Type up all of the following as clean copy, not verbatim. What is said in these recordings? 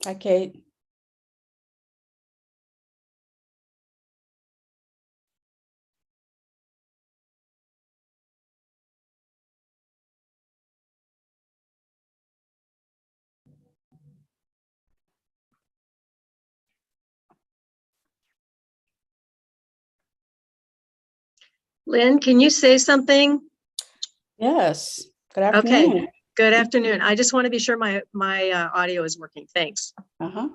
Hi, Kate. Lynn, can you say something? Yes. Good afternoon. Okay, good afternoon. I just want to be sure my audio is working. Thanks. Uh-huh.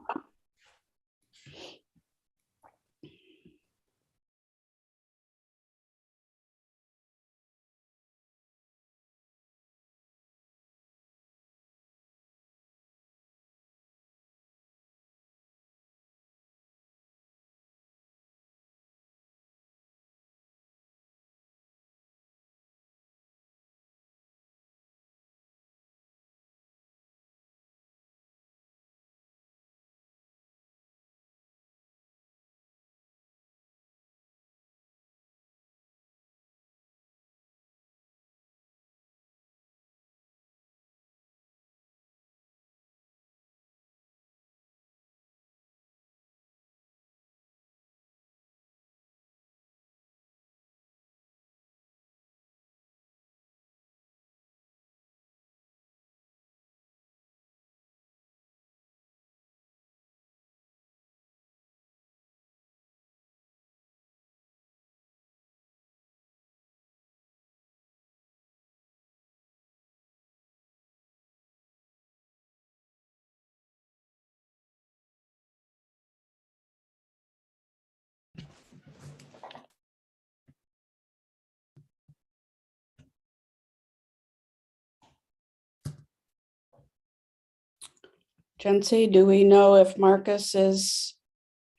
Jency, do we know if Marcus is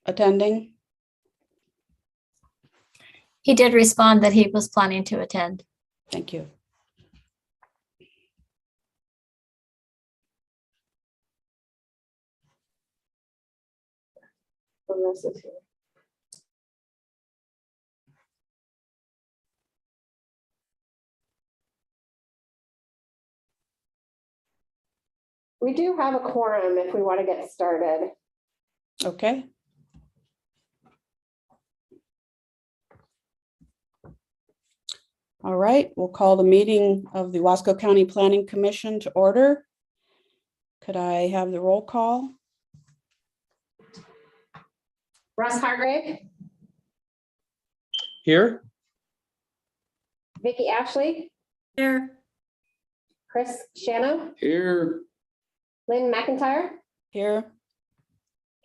attending? He did respond that he was planning to attend. Thank you. We do have a quorum if we want to get started. Okay. All right, we'll call the meeting of the Wasco County Planning Commission to order. Could I have the roll call? Russ Hargrave, Here. Vicky Ashley, Here. Chris Shano, Here. Lynn McIntyre, Here.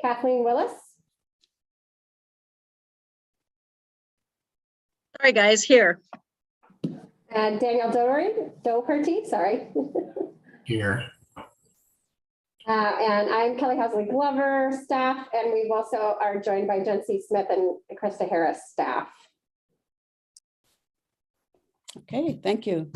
Kathleen Willis, Sorry, guys, here. and Daniel Doherty, sorry. Here. And I'm Kelly Housley Glover, staff, and we also are joined by Jency Smith and Krista Harris, staff. Okay, thank you.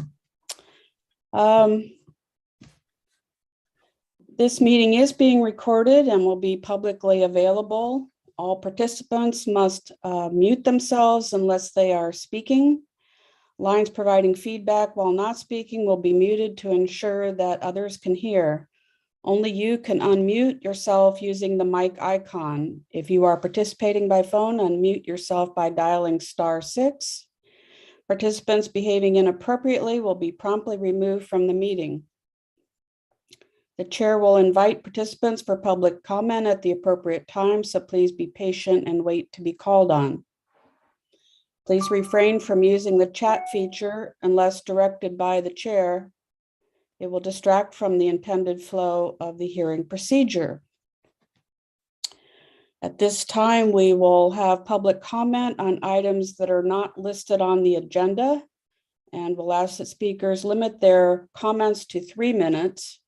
This meeting is being recorded and will be publicly available. All participants must mute themselves unless they are speaking. Lines providing feedback while not speaking will be muted to ensure that others can hear. Only you can unmute yourself using the mic icon. If you are participating by phone, unmute yourself by dialing *6. Participants behaving inappropriately will be promptly removed from the meeting. The chair will invite participants for public comment at the appropriate time, so please be patient and wait to be called on. Please refrain from using the chat feature unless directed by the chair. It will distract from the intended flow of the hearing procedure. At this time, we will have public comment on items that are not listed on the agenda. and we'll ask that speakers limit their comments to 3 minutes.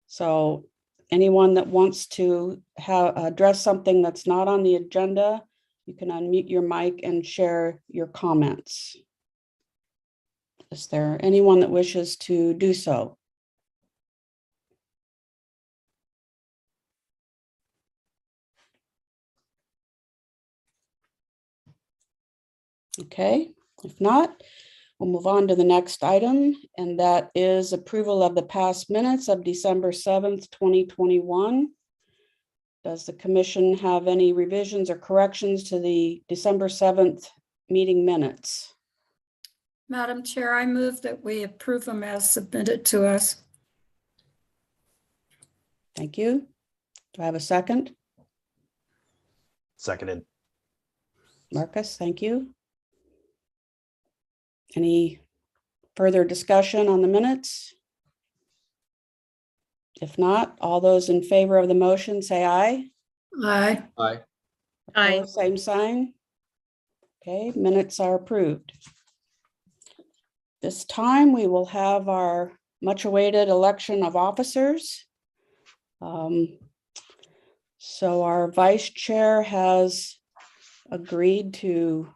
So anyone that wants to address something that's not on the agenda, you can unmute your mic and share your comments. Is there anyone that wishes to do so? Okay, if not, we'll move on to the next item, and that is approval of the past minutes of December 7th, 2021. Does the commission have any revisions or corrections to the December 7th meeting minutes? Madam Chair, I move that we approve them as submitted to us. Thank you. Do I have a second? Seconded. Marcus, thank you. Any further discussion on the minutes? If not, all those in favor of the motion say aye. Aye. Aye. Aye. Opposed, same sign. Okay, minutes are approved. This time we will have our much awaited election of officers. So our vice chair has agreed to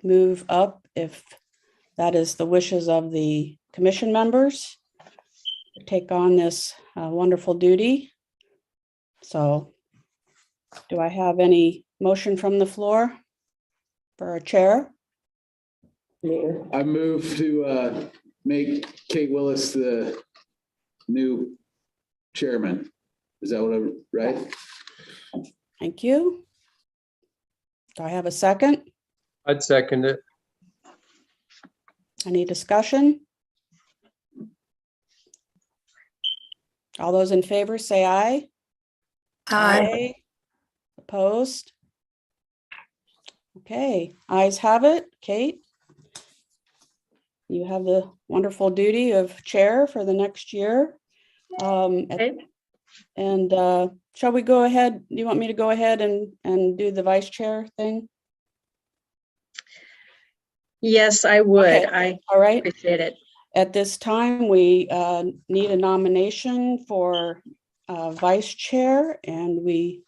move up if that is the wishes of the commission members, take on this wonderful duty. So do I have any motion from the floor for a chair? I move to make Kate Willis the new chairman. Is that what I'm right? Thank you. Do I have a second? I'd second it. Any discussion? All those in favor say aye. Aye. Opposed? Okay, ayes have it. Kate, you have the wonderful duty of chair for the next year. Okay. And shall we go ahead? Do you want me to go ahead and do the vice chair thing? Yes, I would. Okay. I All right. appreciate it. At this time, we need a nomination for vice chair, and we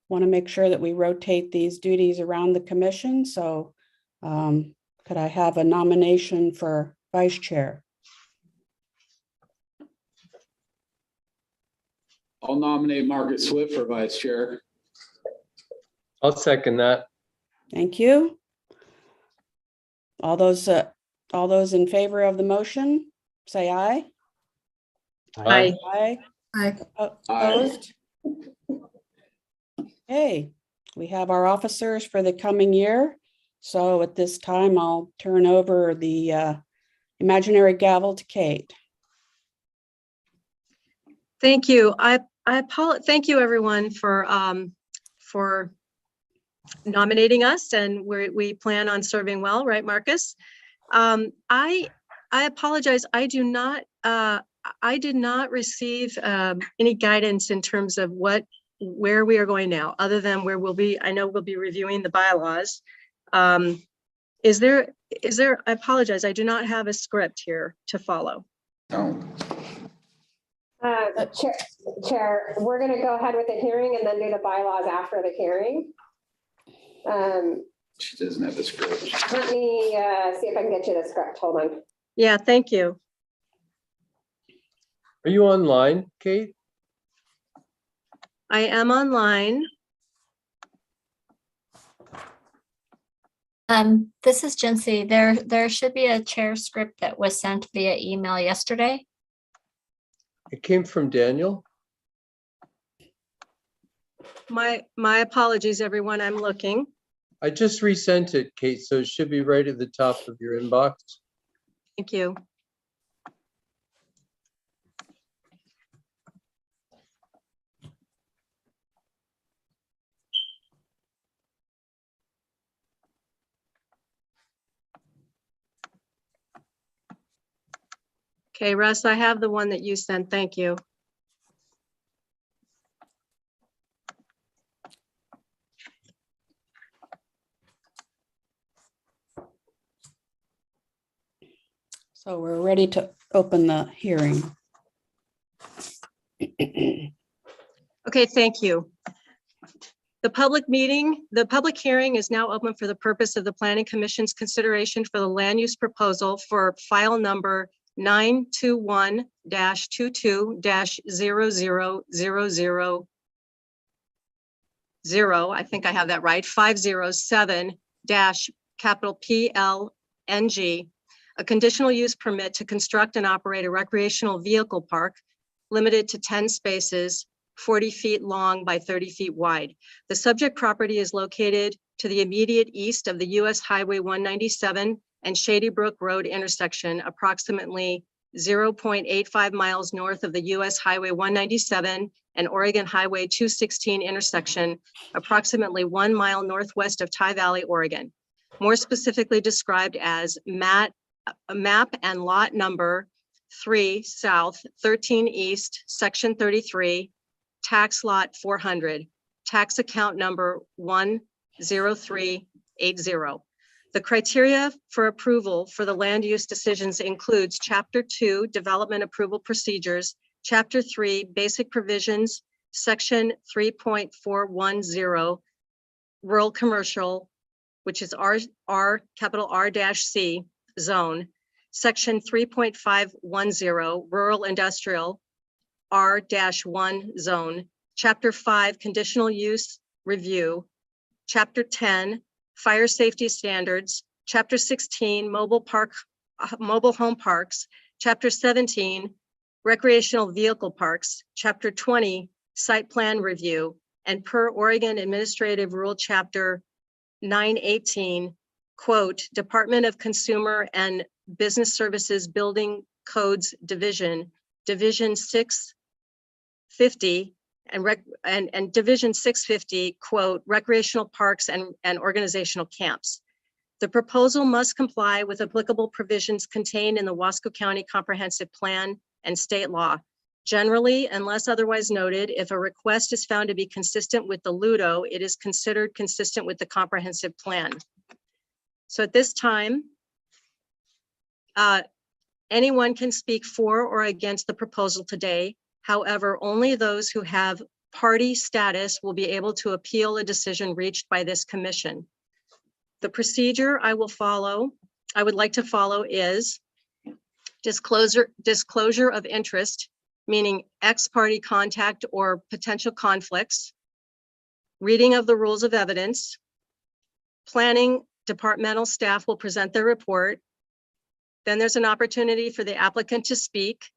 want to make sure that we rotate these duties around the commission. So could I have a nomination for vice chair? I'll nominate Margaret Swift for vice chair. I'll second that. Thank you. All those in favor of the motion, say aye. Aye. Aye. Aye. Opposed? Okay, we have our officers for the coming year. So at this time, I'll turn over the imaginary gavel to Kate. Thank you. Thank you, everyone, for nominating us, and we plan on serving well, right, Marcus? I apologize. I did not receive any guidance in terms of where we are going now, other than where I know we'll be reviewing the bylaws. Is there, I apologize. I do not have a script here to follow. No. Chair, we're going to go ahead with the hearing and then do the bylaws after the hearing. She doesn't have a script. Let me see if I can get you the script. Hold on. Yeah, thank you. Are you online, Kate? I am online. This is Jency. There should be a chair script that was sent via email yesterday. It came from Daniel. My apologies, everyone. I'm looking. I just resent it, Kate, so it should be right at the top of your inbox. Thank you. Okay, Russ, I have the one that you sent. Thank you. So we're ready to open the hearing. Okay, thank you. The public hearing is now open for the purpose of the Planning Commission's consideration for the land use proposal for file number 921-22-00000. I think I have that right, 507 capital PLNG, a conditional use permit to construct and operate a recreational vehicle park limited to 10 spaces, 40 feet long by 30 feet wide. The subject property is located to the immediate east of the US Highway 197 and Shady Brook Road intersection, approximately 0.85 miles north of the US Highway 197 and Oregon Highway 216 intersection, approximately 1 mile northwest of Tye Valley, Oregon. More specifically described as map and lot number 3 South, 13 East, Section 33, tax lot 400, tax account number 10380. The criteria for approval for the land use decisions includes Chapter 2, Development Approval Procedures, Chapter 3, Basic Provisions, Section 3.410, Rural Commercial, which is capital R-C zone, Section 3.510, Rural Industrial, R-1 zone, Chapter 5, Conditional Use Review, Chapter 10, Fire Safety Standards, Chapter 16, Mobile Home Parks, Chapter 17, Recreational Vehicle Parks, Chapter 20, Site Plan Review, and per Oregon Administrative Rule Chapter 918, quote, Department of Consumer and Business Services Building Codes Division 650 and Division 650, quote, recreational parks and organizational camps. The proposal must comply with applicable provisions contained in the Wasco County Comprehensive Plan and state law. Generally, unless otherwise noted, if a request is found to be consistent with the LUDO, it is considered consistent with the comprehensive plan. So at this time, anyone can speak for or against the proposal today. However, only those who have party status will be able to appeal a decision reached by this commission. The procedure I would like to follow is disclosure of interest, meaning ex-party contact or potential conflicts, reading of the rules of evidence, planning departmental staff will present their report. Then there's an opportunity for the applicant to speak.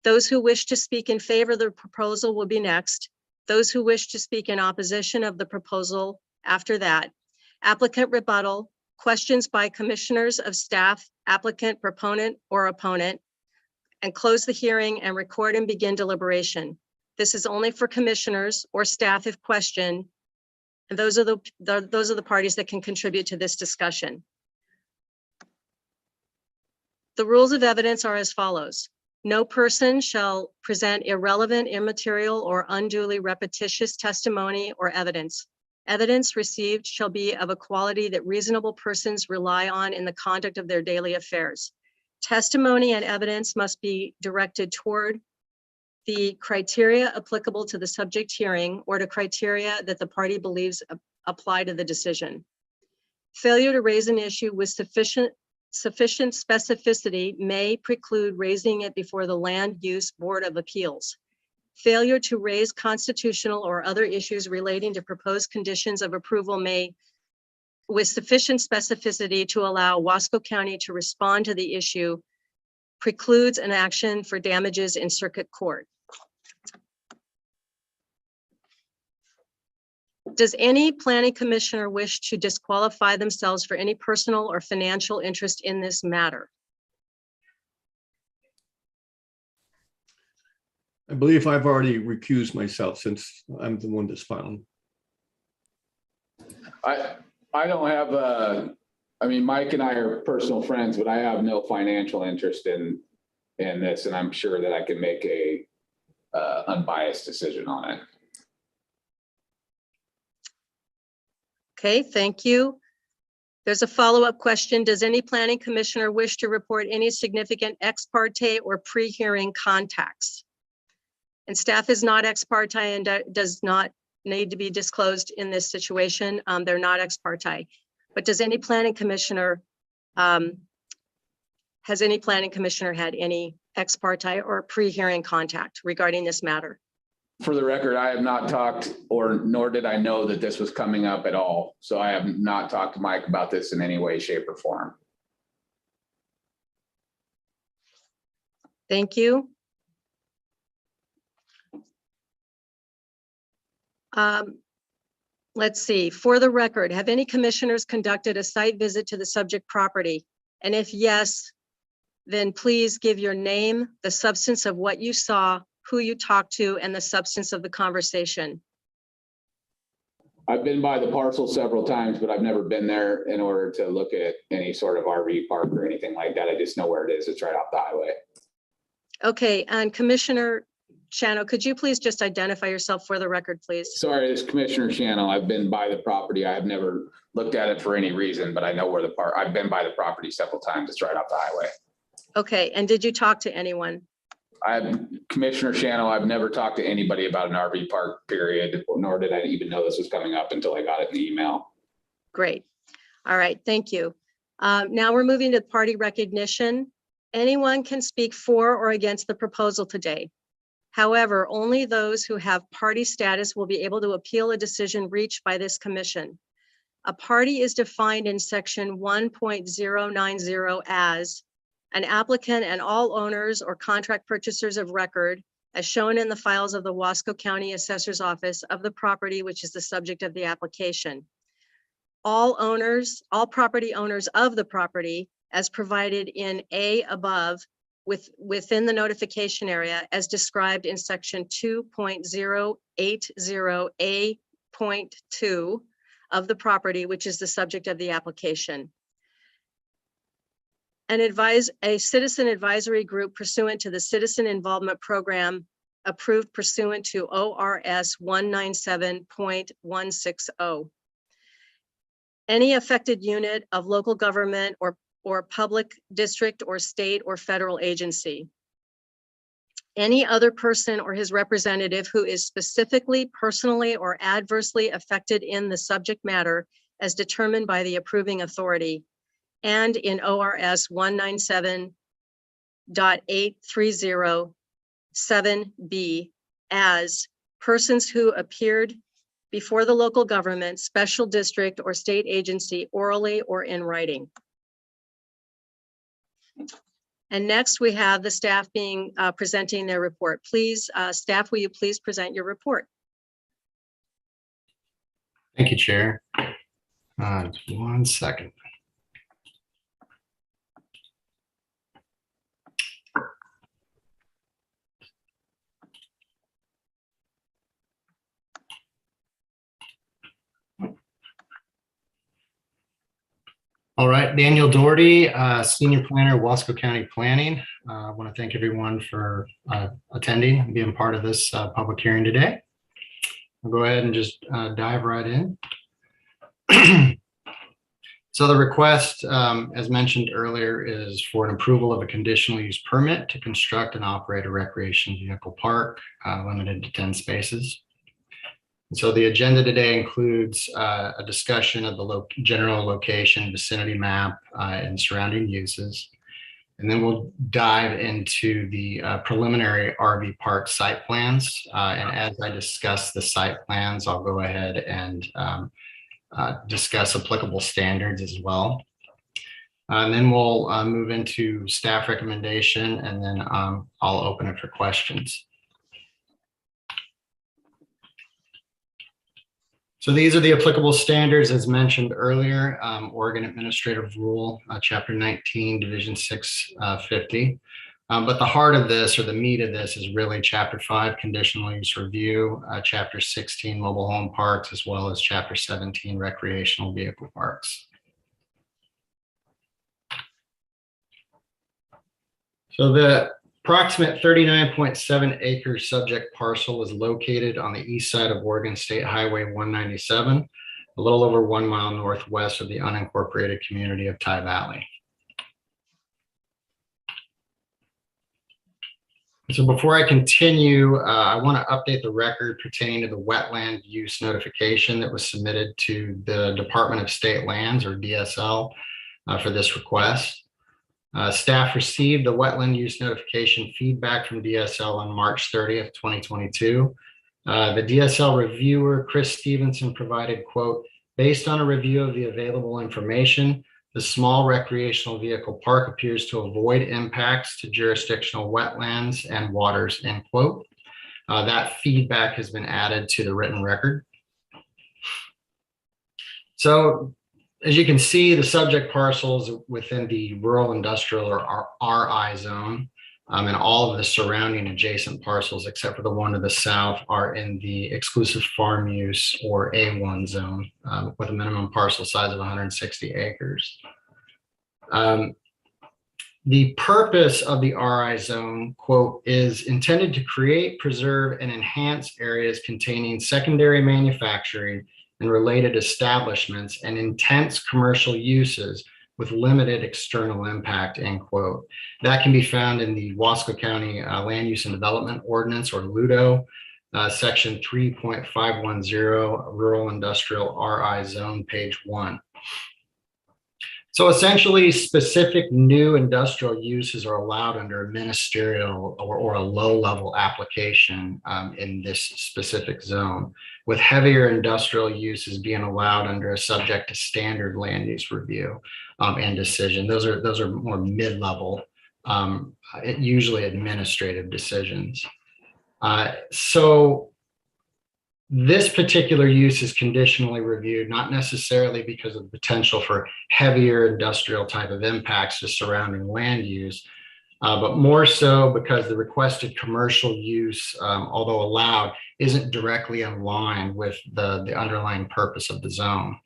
Those who wish to speak in favor of the proposal will be next. Those who wish to speak in opposition of the proposal after that. Applicant rebuttal, questions by commissioners of staff, applicant, proponent, or opponent, and close the hearing and record and begin deliberation. This is only for commissioners or staff if questioned, and those are the parties that can contribute to this discussion. The rules of evidence are as follows. No person shall present irrelevant, immaterial, or unduly repetitious testimony or evidence. Evidence received shall be of a quality that reasonable persons rely on in the conduct of their daily affairs. Testimony and evidence must be directed toward the criteria applicable to the subject hearing or to criteria that the party believes apply to the decision. Failure to raise an issue with sufficient specificity may preclude raising it before the Land Use Board of Appeals. Failure to raise constitutional or other issues relating to proposed conditions of approval may, with sufficient specificity to allow Wasco County to respond to the issue, precludes an action for damages in circuit court. Does any planning commissioner wish to disqualify themselves for any personal or financial interest in this matter? I believe I've already recused myself since I'm the one that's filing. I don't have I mean, Mike and I are personal friends, but I have no financial interest in this, and I'm sure that I can make a unbiased decision on it. Okay, thank you. There's a follow-up question. Does any planning commissioner wish to report any significant ex parte or pre-hearing contacts? And staff is not ex parte and does not need to be disclosed in this situation. They're not ex parte. But does any planning commissioner, has any planning commissioner had any ex parte or pre-hearing contact regarding this matter? For the record, I have not talked, or nor did I know that this was coming up at all. So I have not talked to Mike about this in any way, shape, or form. Thank you. Let's see, for the record, have any commissioners conducted a site visit to the subject property? And if yes, then please give your name, the substance of what you saw, who you talked to, and the substance of the conversation. I've been by the parcel several times, but I've never been there in order to look at any sort of RV park or anything like that. I just know where it is. It's right off the highway. Okay, and Commissioner Shano, could you please just identify yourself for the record, please? Sorry, this is Commissioner Channel. I've been by the property. I have never looked at it for any reason, but I know where the park, I've been by the property several times. It's right off the highway. Okay, and did you talk to anyone? Commissioner Channel, I've never talked to anybody about an RV park, period, nor did I even know this was coming up until I got it in the email. Great. All right, thank you. Now we're moving to party recognition. Anyone can speak for or against the proposal today. However, only those who have party status will be able to appeal a decision reached by this commission. A party is defined in section 1.090 as an applicant and all owners or contract purchasers of record as shown in the files of the Wasco County Assessor's Office of the property which is the subject of the application. All property owners of the property as provided in A above within the notification area as described in section 2.080A.2 of the property which is the subject of the application. A citizen advisory group pursuant to the Citizen Involvement Program approved pursuant to ORS 197.160. Any affected unit of local government or public district or state or federal agency. Any other person or his representative who is specifically, personally, or adversely affected in the subject matter as determined by the approving authority and in ORS 197.8307B as persons who appeared before the local government, special district, or state agency orally or in writing. And next we have the staff presenting their report. Please, staff, will you please present your report? Thank you, Chair. Just 1 second. All right, Daniel Doherty, Senior Planner, Wasco County Planning. I want to thank everyone for attending and being part of this public hearing today. I'll go ahead and just dive right in. So the request, as mentioned earlier, is for an approval of a conditional use permit to construct and operate a recreation vehicle park limited to 10 spaces. And so the agenda today includes a discussion of the general location, vicinity map, and surrounding uses. And then we'll dive into the preliminary RV park site plans. And as I discuss the site plans, I'll go ahead and discuss applicable standards as well. And then we'll move into staff recommendation, and then I'll open it for questions. So these are the applicable standards as mentioned earlier, Oregon Administrative Rule, Chapter 19, Division 650. But the heart of this, or the meat of this, is really Chapter 5, Conditional Use Review, Chapter 16, Mobile Home Parks, as well as Chapter 17, Recreational Vehicle Parks. So the approximate 39.7 acre subject parcel is located on the east side of Oregon State Highway 197, a little over 1 mile northwest of the unincorporated community of Ty Valley. So before I continue, I want to update the record pertaining to the wetland use notification that was submitted to the Department of State Lands, or DSL, for this request. Staff received the wetland use notification feedback from DSL on March 30th, 2022. The DSL reviewer, Chris Stevenson, provided, quote, "Based on a review of the available information, the small recreational vehicle park appears to avoid impacts to jurisdictional wetlands and waters," end quote. That feedback has been added to the written record. So as you can see, the subject parcels within the rural industrial or RI zone, and all of the surrounding adjacent parcels, except for the one to the south, are in the exclusive farm use or A1 zone, with a minimum parcel size of 160 acres. The purpose of the RI zone, quote, "is intended to create, preserve, and enhance areas containing secondary manufacturing and related establishments and intense commercial uses with limited external impact," end quote. That can be found in the Wasco County Land Use and Development Ordinance, or LUDO, section 3.510, Rural Industrial RI Zone, page 1. So essentially, specific new industrial uses are allowed under a ministerial or a low-level application in this specific zone, with heavier industrial uses being allowed under a subject to standard land use review and decision. Those are more mid-level, usually administrative decisions. So this particular use is conditionally reviewed, not necessarily because of the potential for heavier industrial type of impacts to surrounding land use, but more so because the requested commercial use, although allowed, isn't directly in line with the underlying purpose of the zone.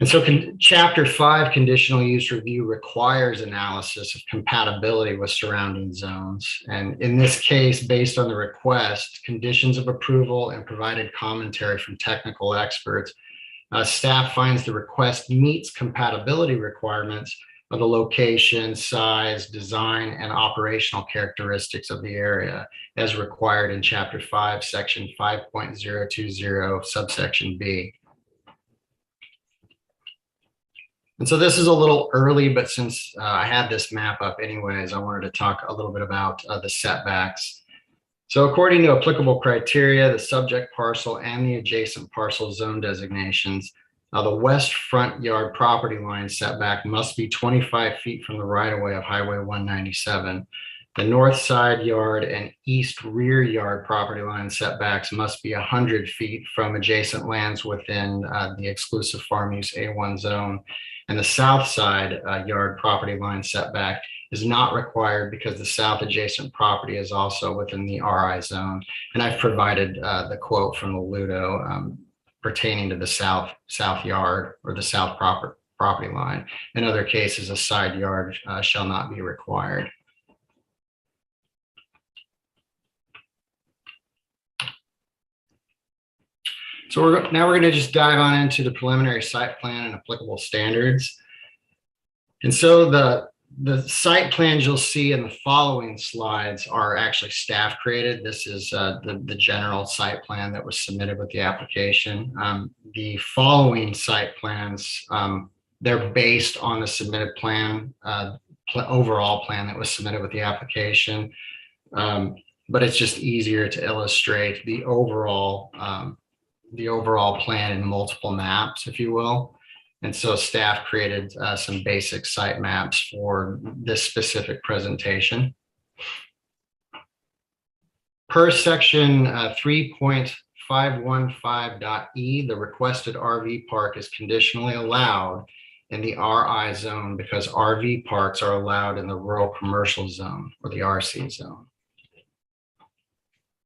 And so Chapter 5 conditional use review requires analysis of compatibility with surrounding zones. And in this case, based on the request, conditions of approval, and provided commentary from technical experts, staff finds the request meets compatibility requirements of the location, size, design, and operational characteristics of the area as required in Chapter 5, Section 5.020, subsection B. And so this is a little early, but since I had this map up anyways, I wanted to talk a little bit about the setbacks. So according to applicable criteria, the subject parcel and the adjacent parcel zone designations, the west front yard property line setback must be 25 feet from the right-of-way of Highway 197. The north side yard and east rear yard property line setbacks must be 100 feet from adjacent lands within the exclusive farm use A1 zone. And the south side yard property line setback is not required because the south adjacent property is also within the RI zone. And I've provided the quote from the LUDO pertaining to the south yard or the south property line. In other cases, a side yard shall not be required. So now we're going to just dive on into the preliminary site plan and applicable standards. And so the site plans you'll see in the following slides are actually staff created. This is the general site plan that was submitted with the application. The following site plans, they're based on the submitted plan, overall plan that was submitted with the application. But it's just easier to illustrate the overall plan in multiple maps, if you will. And so staff created some basic site maps for this specific presentation. Per section 3.515.e, the requested RV park is conditionally allowed in the RI zone because RV parks are allowed in the rural commercial zone or the RC zone.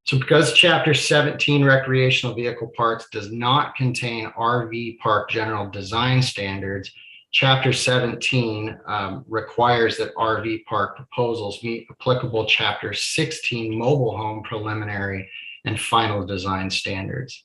So because Chapter 17 recreational vehicle parks does not contain RV park general design standards, Chapter 17 requires that RV park proposals meet applicable Chapter 16 mobile home preliminary and final design standards.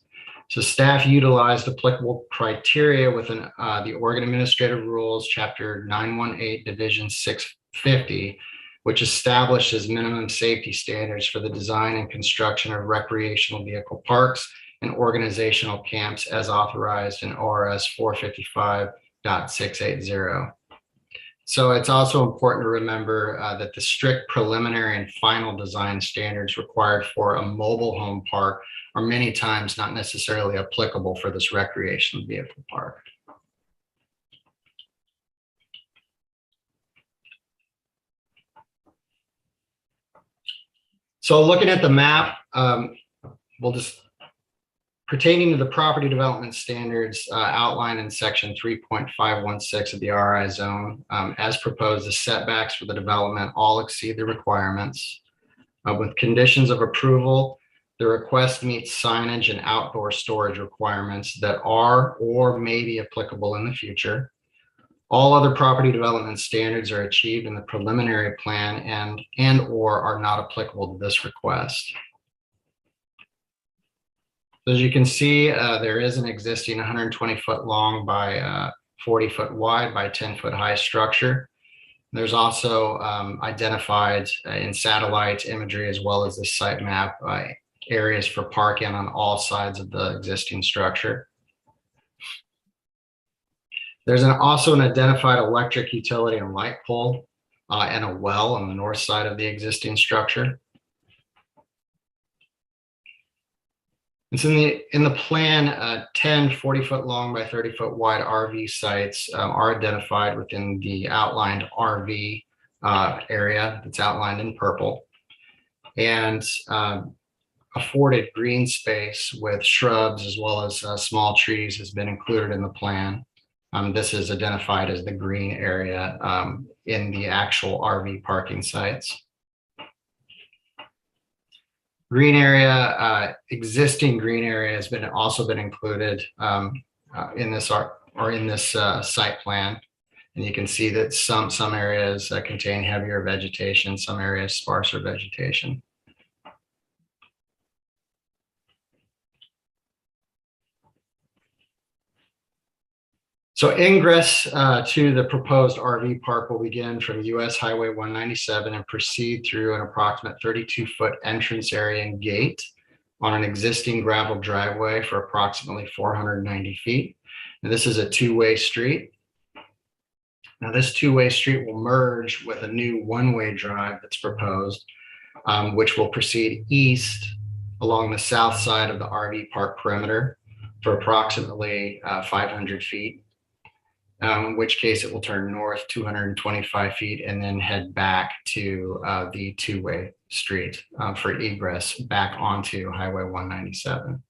So staff utilized applicable criteria within the Oregon Administrative Rules, Chapter 918, Division 650, which establishes minimum safety standards for the design and construction of recreational vehicle parks and organizational camps as authorized in ORS 455.680. So it's also important to remember that the strict preliminary and final design standards required for a mobile home park are many times not necessarily applicable for this recreational vehicle park. So looking at the map, we'll just pertaining to the property development standards outlined in section 3.516 of the RI zone, as proposed, the setbacks for the development all exceed the requirements. With conditions of approval, the request meets signage and outdoor storage requirements that are or may be applicable in the future. All other property development standards are achieved in the preliminary plan and or are not applicable to this request. As you can see, there is an existing 120-foot long by 40-foot wide by 10-foot high structure. There's also identified in satellite imagery as well as the site map areas for parking on all sides of the existing structure. There's also an identified electric utility and light pole and a well on the north side of the existing structure. And so in the plan, 10 40-foot long by 30-foot wide RV sites are identified within the outlined RV area that's outlined in purple, and afforded green space with shrubs as well as small trees has been included in the plan. This is identified as the green area in the actual RV parking sites. Green area, existing green area has also been included in this site plan. And you can see that some areas contain heavier vegetation, some areas sparser vegetation. So ingress to the proposed RV park will begin from US Highway 197 and proceed through an approximate 32-foot entrance area and gate on an existing gravel driveway for approximately 490 feet. And this is a two-way street. Now this two-way street will merge with a new one-way drive that's proposed, which will proceed east along the south side of the RV park perimeter for approximately 500 feet. In which case it will turn north 225 feet and then head back to the two-way street for egress back onto Highway 197.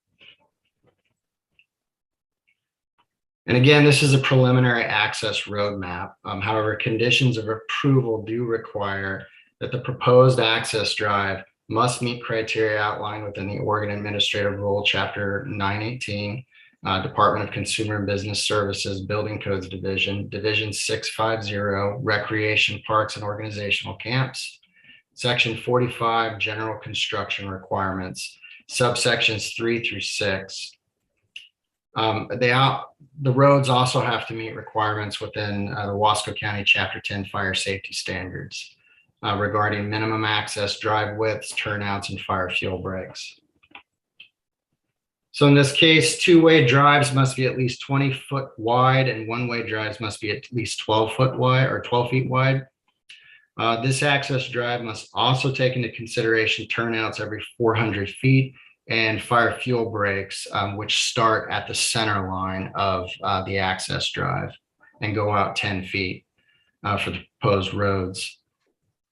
And again, this is a preliminary access roadmap. However, conditions of approval do require that the proposed access drive must meet criteria outlined within the Oregon Administrative Rule, Chapter 918, Department of Consumer and Business Services, Building Codes Division, Division 650, Recreation Parks and Organizational Camps, Section 45, General Construction Requirements, subsections 3 through 6. The roads also have to meet requirements within the Wasco County Chapter 10 Fire Safety Standards regarding minimum access, drive widths, turnouts, and fire fuel breaks. So in this case, two-way drives must be at least 20 foot wide and one-way drives must be at least 12 foot wide or 12 feet wide. This access drive must also take into consideration turnouts every 400 feet and fire fuel breaks, which start at the center line of the access drive and go out 10 feet for the proposed roads.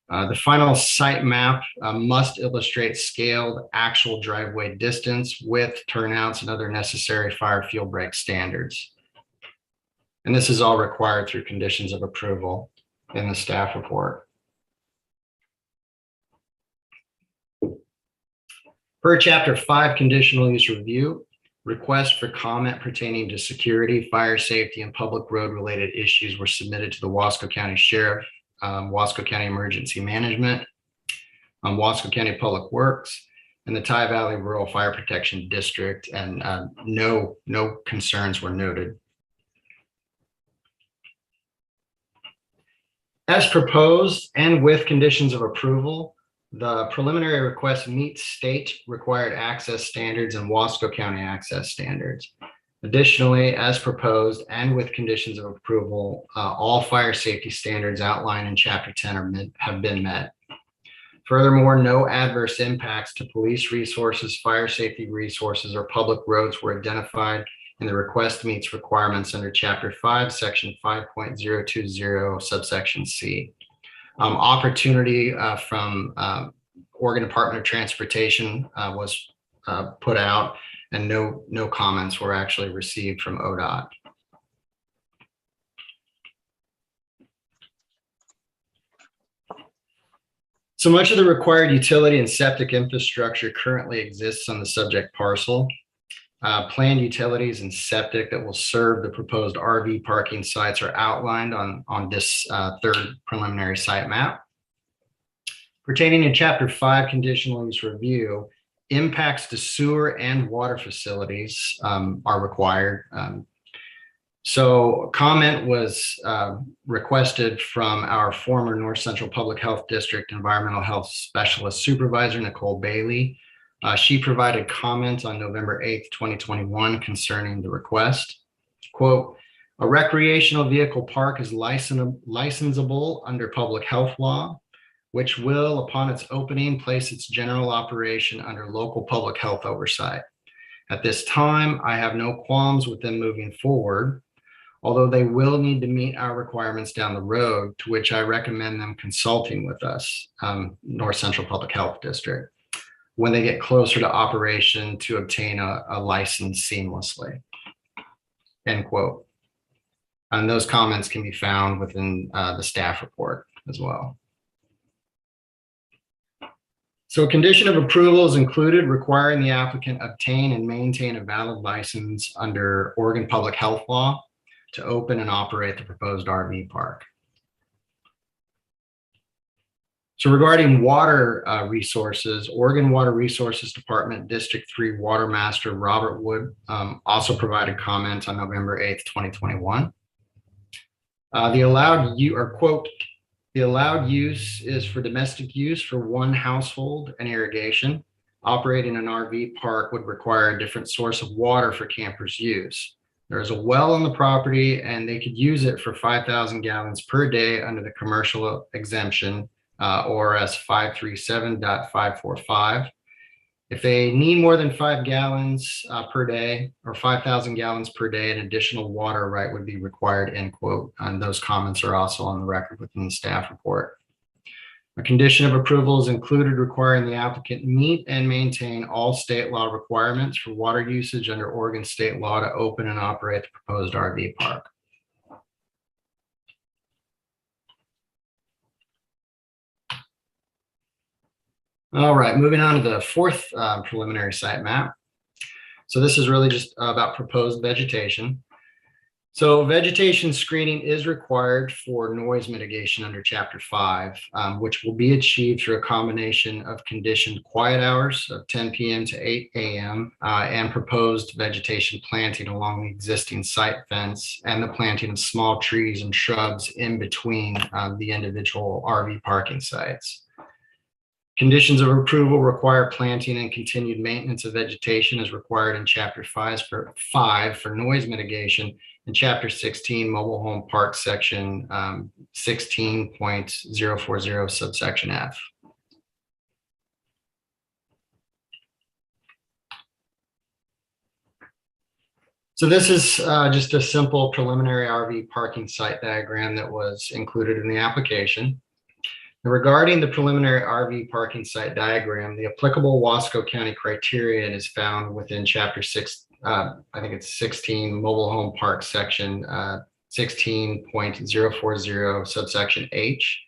The final site map must illustrate scaled actual driveway distance, width, turnouts, and other necessary fire fuel break standards. And this is all required through conditions of approval in the staff report. Per Chapter 5 Conditional Use Review, requests for comment pertaining to security, fire safety, and public road related issues were submitted to the Wasco County Sheriff, Wasco County Emergency Management, Wasco County Public Works, in the Tye Valley Rural Fire Protection District, and no concerns were noted. As proposed and with conditions of approval, the preliminary request meets state required access standards and Wasco County access standards. Additionally, as proposed and with conditions of approval, all fire safety standards outlined in Chapter 10 have been met. Furthermore, no adverse impacts to police resources, fire safety resources, or public roads were identified, and the request meets requirements under Chapter 5, Section 5.020, subsection C. Opportunity from Oregon Department of Transportation was put out, and no comments were actually received from ODOT. So much of the required utility and septic infrastructure currently exists on the subject parcel. Planned utilities and septic that will serve the proposed RV parking sites are outlined on this third preliminary site map. Pertaining to Chapter 5 conditional use review, impacts to sewer and water facilities are required. So comment was requested from our former North Central Public Health District Environmental Health Specialist Supervisor, Nicole Bailey. She provided comment on November 8th, 2021 concerning the request. Quote, a recreational vehicle park is licensable under public health law, which will, upon its opening, place its general operation under local public health oversight. At this time, I have no qualms with them moving forward, although they will need to meet our requirements down the road, to which I recommend them consulting with us, North Central Public Health District, when they get closer to operation to obtain a license seamlessly, end quote. And those comments can be found within the staff report as well. So a condition of approval is included requiring the applicant obtain and maintain a valid license under Oregon Public Health Law to open and operate the proposed RV park. So regarding water resources, Oregon Water Resources Department District 3 Water Master Robert Wood also provided comment on November 8th, 2021. The allowed use is for domestic use for one household and irrigation. Operating an RV park would require a different source of water for campers' use. There is a well on the property and they could use it for 5,000 gallons per day under the commercial exemption, ORS 537.545. If they need more than 5 gallons per day or 5,000 gallons per day, an additional water right would be required, end quote. And those comments are also on the record within the staff report. A condition of approval is included requiring the applicant meet and maintain all state law requirements for water usage under Oregon state law to open and operate the proposed RV park. All right, moving on to the fourth preliminary site map. So this is really just about proposed vegetation. So vegetation screening is required for noise mitigation under Chapter 5, which will be achieved through a combination of conditioned quiet hours of 10 p.m. to 8 a.m. And proposed vegetation planting along the existing site fence and the planting of small trees and shrubs in between the individual RV parking sites. Conditions of approval require planting and continued maintenance of vegetation as required in Chapter 5 for noise mitigation and Chapter 16 mobile home park section 16.040 subsection F. So this is just a simple preliminary RV parking site diagram that was included in the application. Regarding the preliminary RV parking site diagram, the applicable Wasco County criterion is found within Chapter 6, I think it's 16 mobile home park section 16.040 subsection H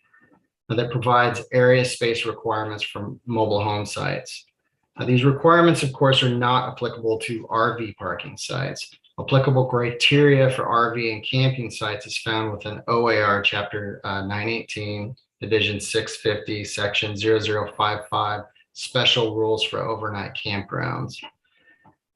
that provides area space requirements for mobile home sites. These requirements, of course, are not applicable to RV parking sites. Applicable criteria for RV and camping sites is found within OAR Chapter 918, Division 650, Section 0055, special rules for overnight campgrounds.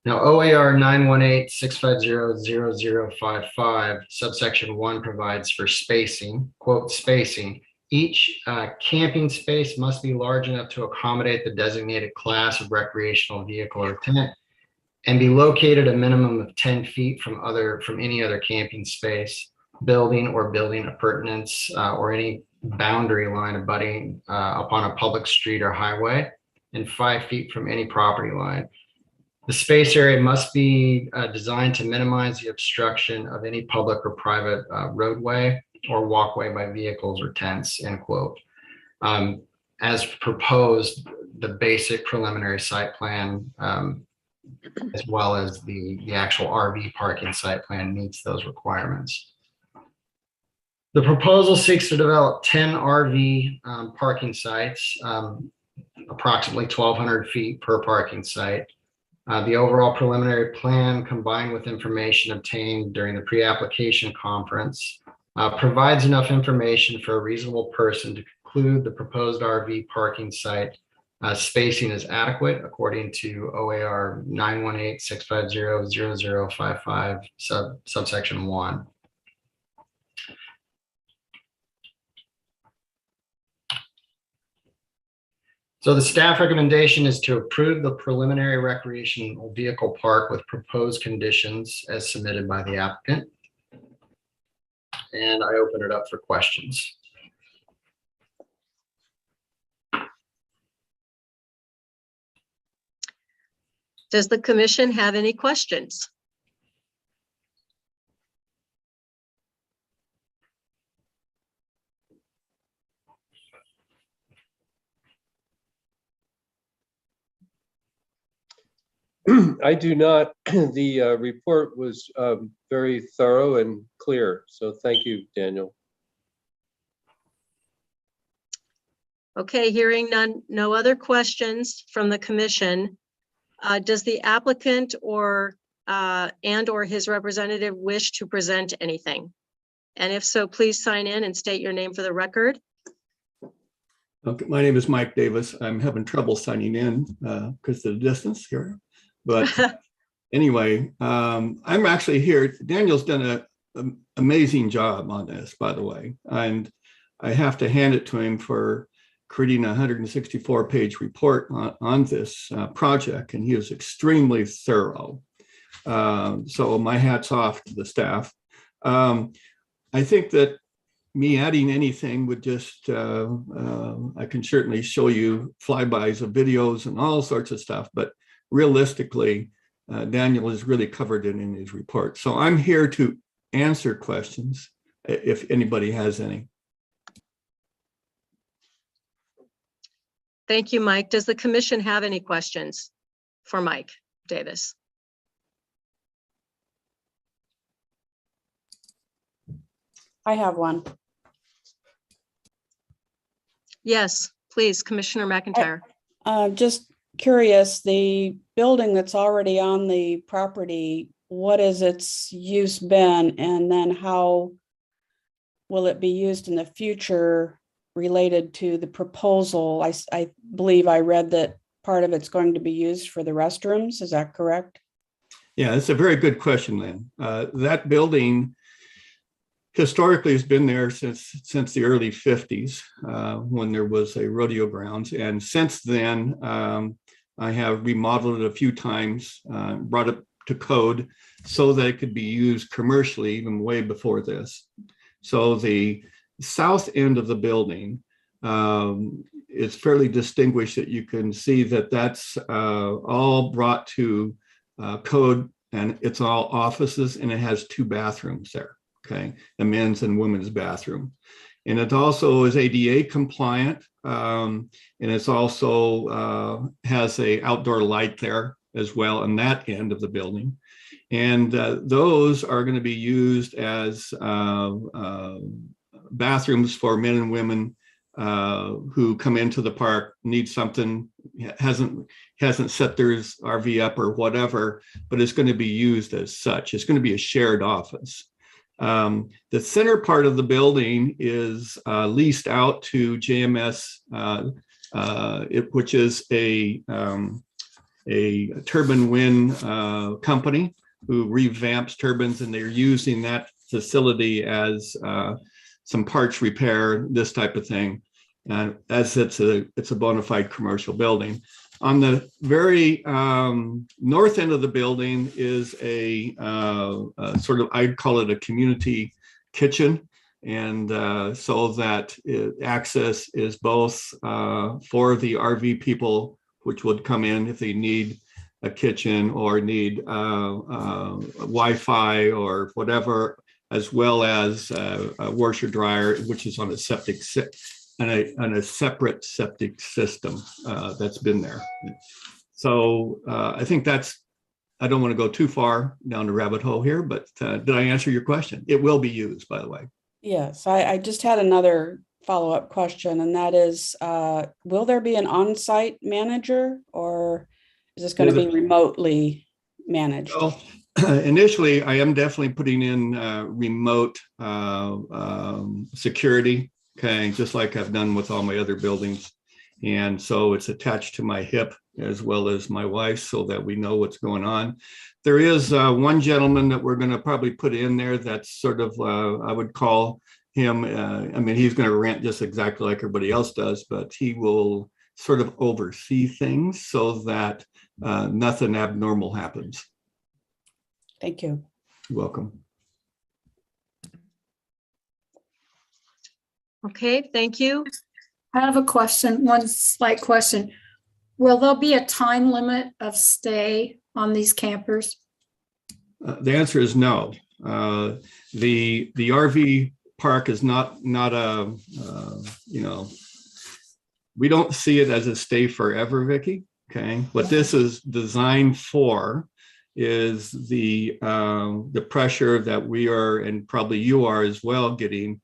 Now, OAR 918-650-0055, subsection 1 provides for spacing, quote, spacing. Each camping space must be large enough to accommodate the designated class of recreational vehicle or tent and be located a minimum of 10 feet from any other camping space, building or building appurtenance or any boundary line abutting upon a public street or highway, and 5 feet from any property line. The space area must be designed to minimize the obstruction of any public or private roadway or walkway by vehicles or tents, end quote. As proposed, the basic preliminary site plan, as well as the actual RV parking site plan, meets those requirements. The proposal seeks to develop 10 RV parking sites, approximately 1,200 feet per parking site. The overall preliminary plan, combined with information obtained during the pre-application conference, provides enough information for a reasonable person to conclude the proposed RV parking site spacing is adequate according to OAR 918-650-0055 subsection 1. So the staff recommendation is to approve the preliminary recreational vehicle park with proposed conditions as submitted by the applicant. And I open it up for questions. Does the commission have any questions? I do not. The report was very thorough and clear. So thank you, Daniel. Okay, hearing none, no other questions from the commission. Does the applicant or his representative wish to present anything? And if so, please sign in and state your name for the record. Okay, my name is Mike Davis. I'm having trouble signing in because of the distance here. But anyway, I'm actually here. Daniel's done an amazing job on this, by the way. And I have to hand it to him for creating a 164-page report on this project. And he was extremely thorough. So my hat's off to the staff. I think that me adding anything would just, I can certainly show you flybys of videos and all sorts of stuff, but realistically, Daniel has really covered it in his report. So I'm here to answer questions if anybody has any. Thank you, Mike. Does the commission have any questions for Mike Davis? I have one. Yes, please, Commissioner McIntyre. Just curious, the building that's already on the property, what is its use been? And then how will it be used in the future related to the proposal? I believe I read that part of it's going to be used for the restrooms. Is that correct? Yeah, it's a very good question, Lynn. That building historically has been there since the early 50s when there was a rodeo grounds. And since then, I have remodeled it a few times, brought it to code so that it could be used commercially even way before this. So the south end of the building is fairly distinguished, that you can see that that's all brought to code, and it's all offices, and it has 2 bathrooms there. Okay, a men's and women's bathroom. And it also is ADA compliant. And it's also has a outdoor light there as well on that end of the building. And those are going to be used as bathrooms for men and women who come into the park, need something, hasn't set their RV up or whatever, but it's going to be used as such. It's going to be a shared office. The center part of the building is leased out to JMS which is a turbine wind company who revamps turbines, and they're using that facility as some parts repair, this type of thing, as it's a bona fide commercial building. On the very north end of the building is a sort of, I'd call it a community kitchen. And so that access is both for the RV people, which would come in if they need a kitchen or need Wi-Fi or whatever, as well as a washer dryer, which is on a separate septic system that's been there. So I think I don't want to go too far down the rabbit hole here, but did I answer your question? It will be used, by the way. Yes, I just had another follow-up question, and that is, will there be an on-site manager, or is this going to be remotely managed? Well, initially, I am definitely putting in remote security, okay, just like I've done with all my other buildings. And so it's attached to my hip as well as my wife's, so that we know what's going on. There is one gentleman that we're going to probably put in there that's sort of, I would call him, I mean, he's going to rent just exactly like everybody else does, but he will sort of oversee things so that nothing abnormal happens. Thank you. You're welcome. Okay, thank you. I have a question, one slight question. Will there be a time limit of stay on these campers? The answer is no. The RV park is not a, we don't see it as a stay forever, Vicki. Okay, what this is designed for is the pressure that we are, and probably you are as well, getting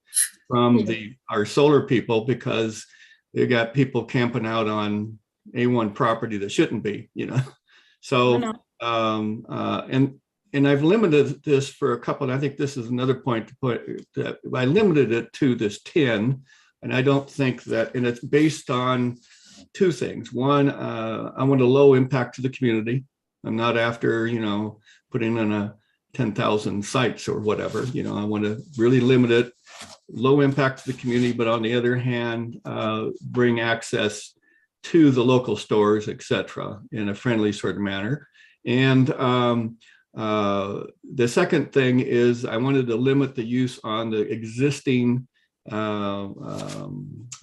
from our solar people, because they got people camping out on A1 property that shouldn't be, So, and I've limited this for a couple, and I think this is another point to put, that I limited it to this 10, and I don't think that, and it's based on two things. One, I want a low impact to the community. I'm not after, putting in a 10,000 sites or whatever, I want to really limit it, low impact to the community, but on the other hand, bring access to the local stores, et cetera, in a friendly sort of manner. And the second thing is I wanted to limit the use on the existing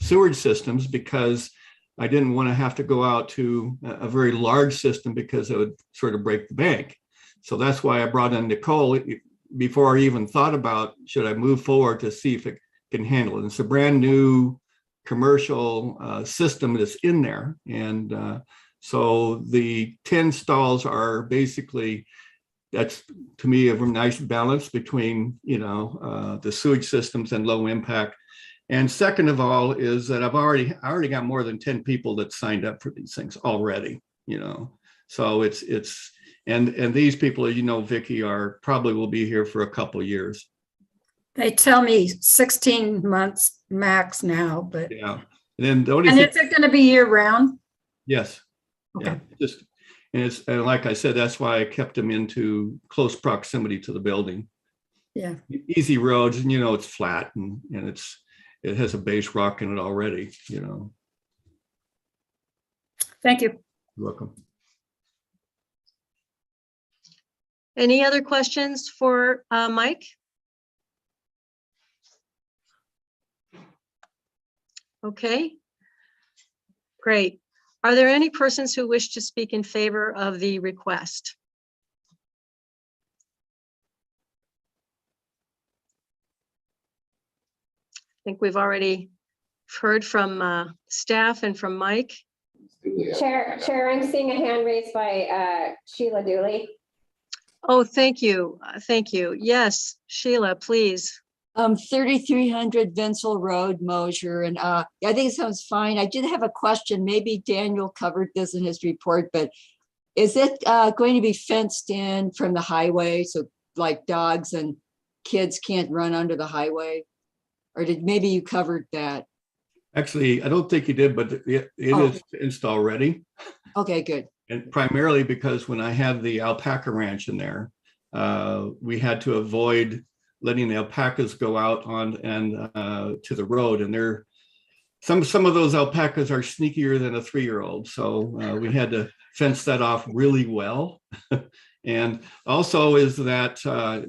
sewage systems, because I didn't want to have to go out to a very large system, because it would sort of break the bank. So that's why I brought in Nicole before I even thought about, should I move forward to see if it can handle it. It's a brand new commercial system that's in there. And so the 10 stalls are basically, that's to me a nice balance between, the sewage systems and low impact. And second of all is that I already got more than 10 people that signed up for these things already, so it's, and these people, Vicki, probably will be here for a couple of years. They tell me 16 months max now, but. Yeah. And then the only And thing, is it going to be year round? yes. Okay. Yeah. And like I said, that's why I kept them into close proximity to the building. Yeah. Easy roads, and it's flat, and it has a base rock in it already, Thank you. You're welcome. Any other questions for Mike? Okay, great. Are there any persons who wish to speak in favor of the request? I think we've already heard from staff and from Mike. Chair, I'm seeing a hand raised by Sheila Dooley. Oh, thank you. Thank you. Yes, Sheila, please. 3300 Vincel Road, Mosier, and I think it sounds fine. I did have a question. Maybe Daniel covered this in his report, but is it going to be fenced in from the highway, so like dogs and kids can't run under the highway? Or maybe you covered that? Actually, I don't think you did, but it is install ready. Okay, good. And primarily because when I had the alpaca ranch in there, we had to avoid letting the alpacas go out on and to the road. And they're some of those alpacas are sneakier than a 3-year-old. So we had to fence that off really well. And also is that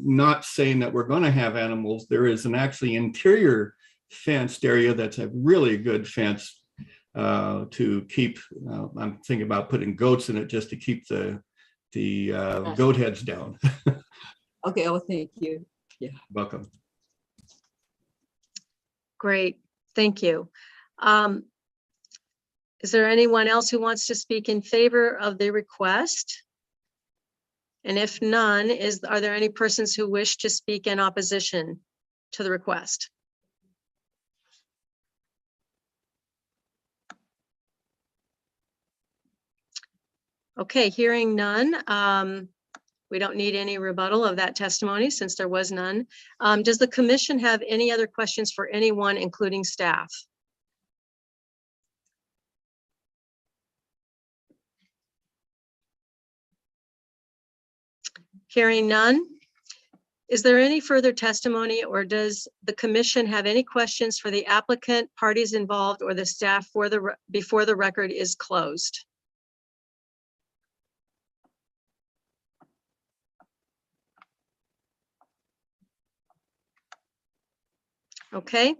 not saying that we're going to have animals. There is an actually interior fenced area that's a really good fence to keep. I'm thinking about putting goats in it just to keep the goat heads down. Okay, well, thank you. Welcome. Great, thank you. Is there anyone else who wants to speak in favor of the request? And if none, are there any persons who wish to speak in opposition to the request? Okay, hearing none, we don't need any rebuttal of that testimony since there was none. Does the commission have any other questions for anyone, including staff? Hearing none, is there any further testimony, or does the commission have any questions for the applicant, parties involved, or the staff before the record is closed? Okay,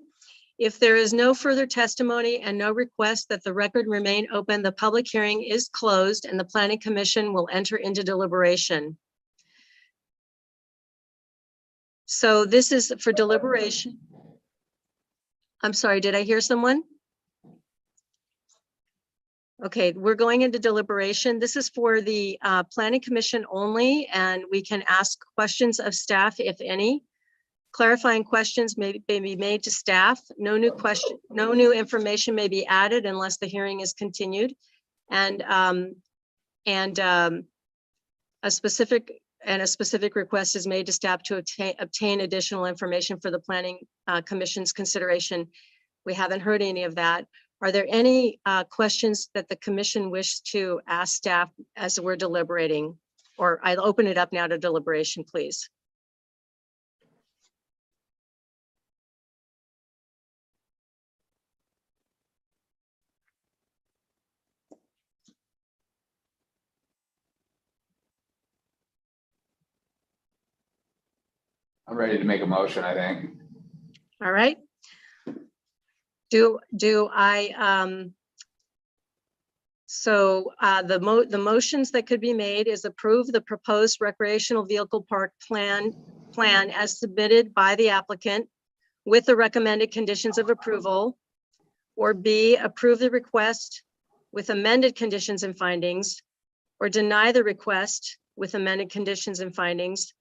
if there is no further testimony and no request that the record remain open, the public hearing is closed and the Planning Commission will enter into deliberation. So this is for deliberation. I'm sorry, did I hear someone? Okay, we're going into deliberation. This is for the Planning Commission only, and we can ask questions of staff, if any. Clarifying questions may be made to staff. No new information may be added unless the hearing is continued. And a specific request is made to staff to obtain additional information for the Planning Commission's consideration. We haven't heard any of that. Are there any questions that the commission wish to ask staff as we're deliberating? Or I'll open it up now to deliberation, please. I'm ready to make a motion, I think. All right. The motions that could be made is approve the proposed recreational vehicle park plan as submitted by the applicant with the recommended conditions of approval, or B, approve the request with amended conditions and findings, or deny the request with amended conditions and findings.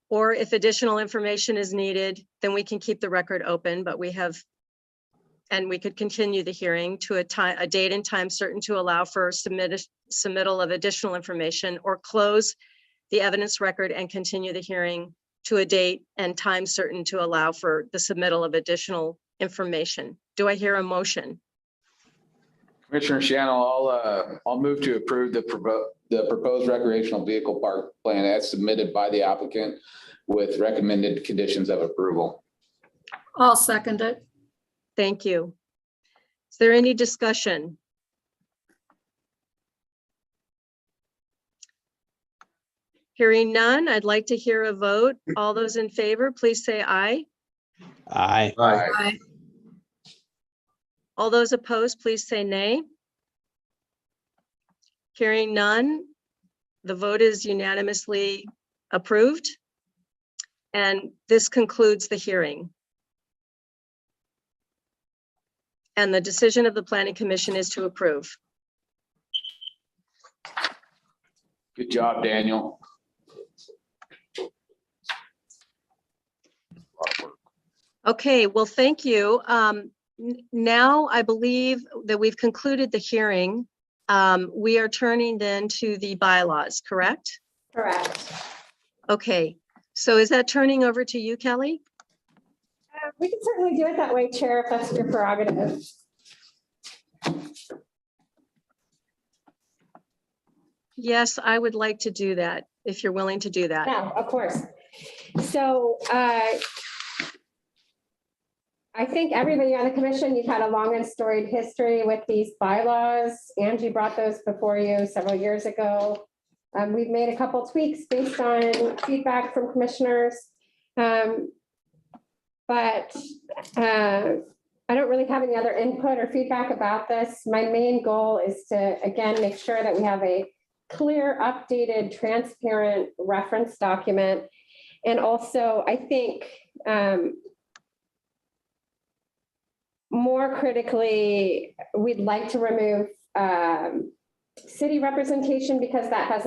Or if additional information is needed, then we can keep the record open, but we could continue the hearing to a date and time certain to allow for submittal of additional information, or close the evidence record and continue the hearing to a date and time certain to allow for the submittal of additional information. Do I hear a motion? Commissioner Shannon, I'll move to approve the proposed recreational vehicle park plan as submitted by the applicant with recommended conditions of approval. I'll second it. Thank you. Is there any discussion? Hearing none, I'd like to hear a vote. All those in favor, please say aye. Aye. Aye. All those opposed, please say nay. Hearing none, the vote is unanimously approved. And this concludes the hearing. And the decision of the Planning Commission is to approve. Good job, Daniel. Okay, well, thank you. Now I believe that we've concluded the hearing. We are turning then to the bylaws, correct? Correct. Okay, so is that turning over to you, Kelly? We can certainly do it that way, Chair, if that's your prerogative. Yes, I would like to do that, if you're willing to do that. No, of course. So I think everybody on the commission, you've had a long and storied history with these bylaws. Angie brought those before you several years ago. We've made a couple tweaks based on feedback from commissioners. But I don't really have any other input or feedback about this. My main goal is to, again, make sure that we have a clear, updated, transparent reference document. And also, I think more critically, we'd like to remove city representation because that's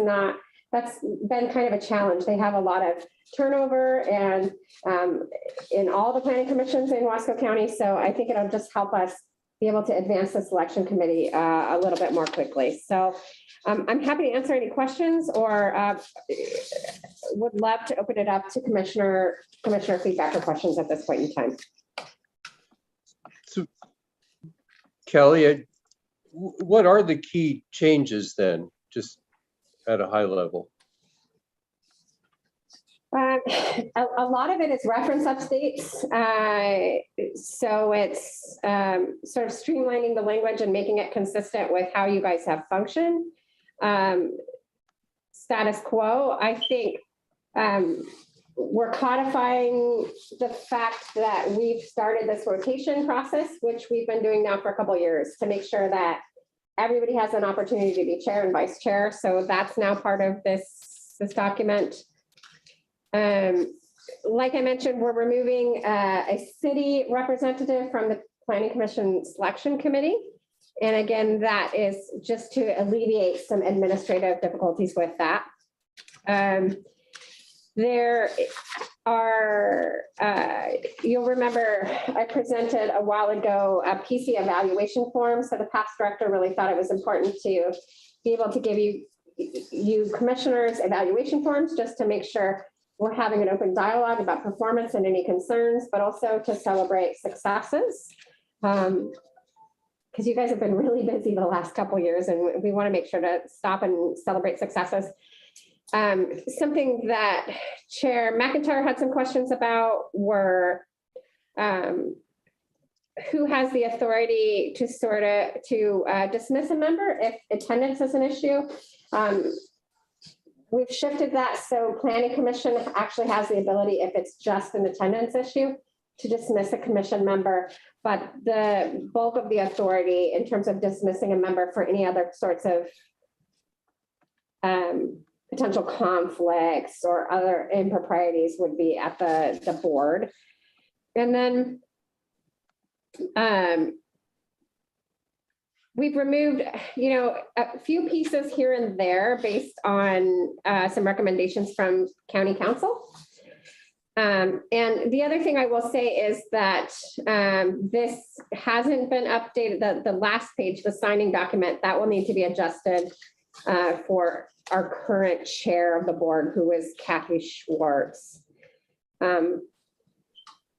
been kind of a challenge. They have a lot of turnover and in all the planning commissions in Wasco County. So I think it'll just help us be able to advance the selection committee a little bit more quickly. So I'm happy to answer any questions or would love to open it up to commissioner feedback or questions at this point in time. So, Kelly, what are the key changes then, just at a high level? A lot of it is reference updates. So it's sort of streamlining the language and making it consistent with how you guys have functioned. Status quo, I think we're codifying the fact that we've started this rotation process, which we've been doing now for a couple of years to make sure that everybody has an opportunity to be chair and vice chair. So that's now part of this document. Like I mentioned, we're removing a city representative from the Planning Commission Selection Committee. And again, that is just to alleviate some administrative difficulties with that. There are, you'll remember I presented a while ago a PC evaluation form. So the past director really thought it was important to be able to give you commissioners evaluation forms just to make sure we're having an open dialogue about performance and any concerns, but also to celebrate successes. Because you guys have been really busy the last couple of years and we want to make sure to stop and celebrate successes. Something that Chair McIntyre had some questions about were who has the authority to dismiss a member if attendance is an issue. We've shifted that so Planning Commission actually has the ability, if it's just an attendance issue, to dismiss a commission member, but the bulk of the authority in terms of dismissing a member for any other sorts of potential conflicts or other improprieties would be at the board. And then we've removed, a few pieces here and there based on some recommendations from County Council. And the other thing I will say is that this hasn't been updated. The last page, the signing document, that will need to be adjusted for our current chair of the board, who is Kathy Schwartz. But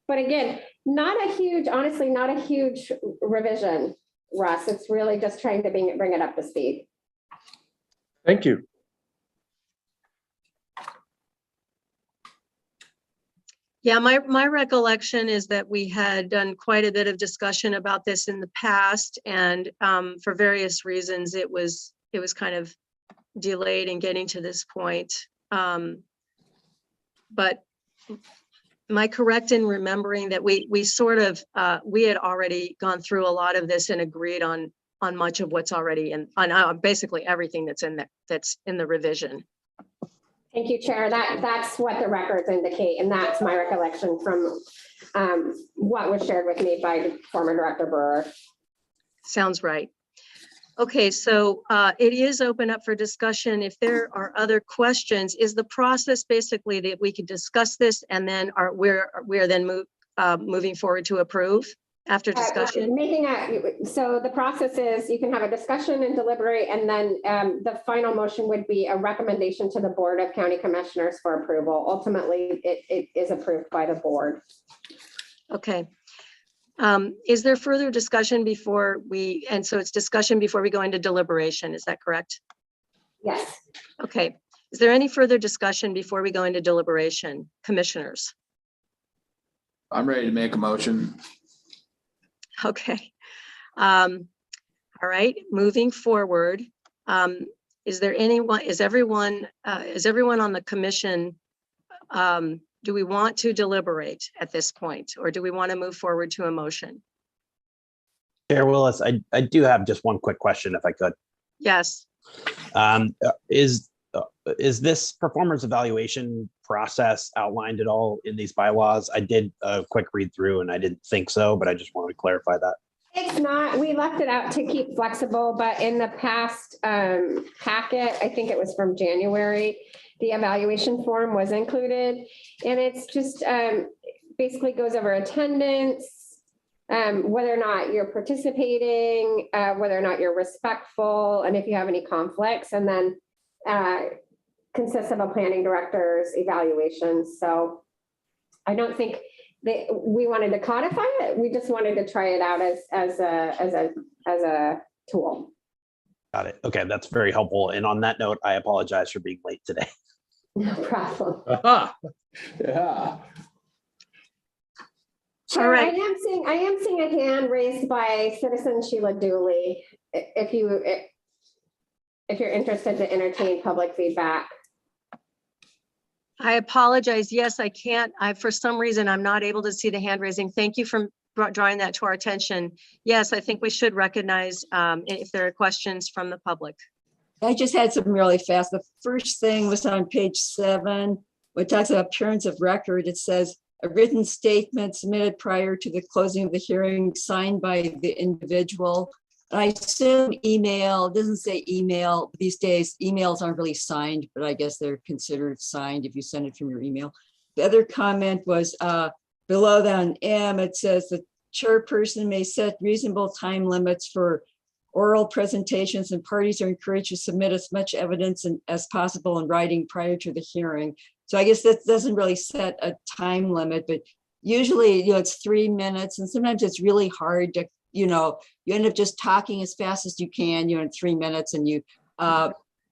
again, honestly, not a huge revision, Russ. It's really just trying to bring it up to speed. Thank you. Yeah, my recollection is that we had done quite a bit of discussion about this in the past, and for various reasons, it was kind of delayed in getting to this point. But am I correct in remembering that we had already gone through a lot of this and agreed on much of what's already on basically everything that's in the revision? Thank you, Chair. That's what the records indicate, and that's my recollection from what was shared with me by former Director Brewer. Sounds right. Okay, so it is open up for discussion. If there are other questions, is the process basically that we could discuss this and then we're then moving forward to approve after discussion? So the process is you can have a discussion and deliberate, and then the final motion would be a recommendation to the Board of County Commissioners for approval. Ultimately, it is approved by the board. Okay. Is there further discussion before we, and so it's discussion before we go into deliberation, is that correct? Yes. Okay. Is there any further discussion before we go into deliberation, commissioners? I'm ready to make a motion. Okay. All right, moving forward. Is there anyone, is everyone on the commission, do we want to deliberate at this point, or do we want to move forward to a motion? Chair Willis, I do have just one quick question if I could. Yes. Is this performance evaluation process outlined at all in these bylaws? I did a quick read through and I didn't think so, but I just wanted to clarify that. It's not, we left it out to keep flexible, but in the past packet, I think it was from January, the evaluation form was included. And it's just basically goes over attendance, whether or not you're participating, whether or not you're respectful, and if you have any conflicts, and then consists of a planning director's evaluation. So I don't think we wanted to codify it. We just wanted to try it out as a tool. Got it. Okay, that's very helpful. And on that note, I apologize for being late today. No problem. Aha. Yeah. Sure, All right. I am seeing a hand raised by citizen Sheila Dooley. If you're interested to entertain public feedback. I apologize. Yes, I can't. For some reason, I'm not able to see the hand raising. Thank you for drawing that to our attention. Yes, I think we should recognize if there are questions from the public. I just had some really fast. The first thing was on page 7, which talks about appearance of record. It says a written statement submitted prior to the closing of the hearing signed by the individual. I assume email, it doesn't say email. These days, emails aren't really signed, but I guess they're considered signed if you send it from your email. The other comment was below that on M, it says the chairperson may set reasonable time limits for oral presentations, and parties are encouraged to submit as much evidence as possible in writing prior to the hearing. So I guess that doesn't really set a time limit, but usually, it's 3 minutes, and sometimes it's really hard to, you end up just talking as fast as you can, in 3 minutes, and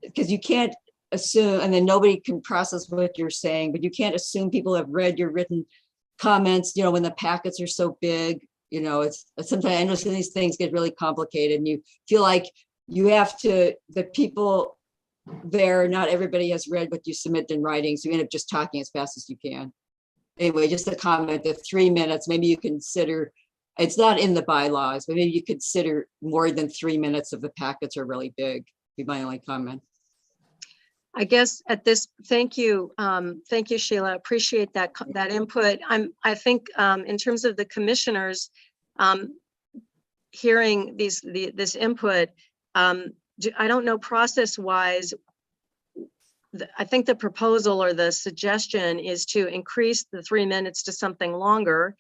because you can't assume, and then nobody can process what you're saying, but you can't assume people have read your written comments, when the packets are so big, it's sometimes I know some of these things get really complicated, and you feel like you have to, the people there, not everybody has read what you submit in writing, so you end up just talking as fast as you can. Anyway, just a comment, the 3 minutes, maybe you consider, it's not in the bylaws, but maybe you consider more than 3 minutes if the packets are really big, be my only comment. I guess at this, thank you, Sheila. Appreciate that input. I think in terms of the commissioners hearing this input, I don't know process-wise. I think the proposal or the suggestion is to increase the 3 minutes to something longer.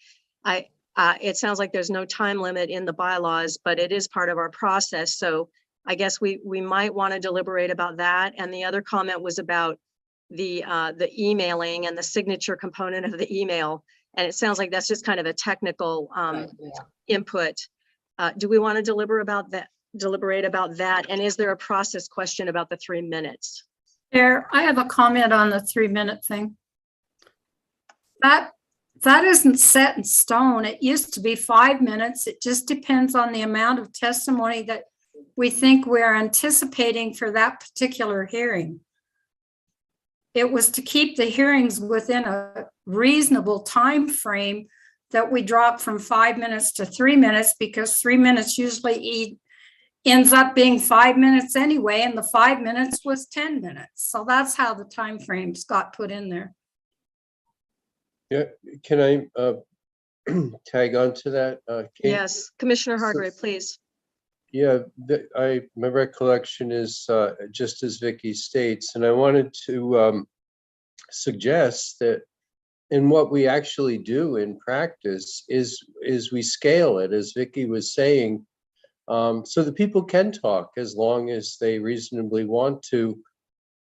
It sounds like there's no time limit in the bylaws, but it is part of our process. So I guess we might want to deliberate about that. And the other comment was about the emailing and the signature component of the email. And it sounds like that's just kind of a technical input. Do we want to deliberate about that? And is there a process question about the 3 minutes? Chair, I have a comment on the 3 minute thing. That isn't set in stone. It used to be 5 minutes. It just depends on the amount of testimony that we think we're anticipating for that particular hearing. It was to keep the hearings within a reasonable time frame that we dropped from 5 minutes to 3 minutes, because 3 minutes usually ends up being 5 minutes anyway, and the 5 minutes was 10 minutes. So that's how the time frames got put in there. Yeah, can I tag on to that? Kate? Yes, Commissioner Hargrave, please. Yeah, my recollection is just as Vicky states, and I wanted to suggest that in what we actually do in practice is we scale it, as Vicky was saying, so that people can talk as long as they reasonably want to.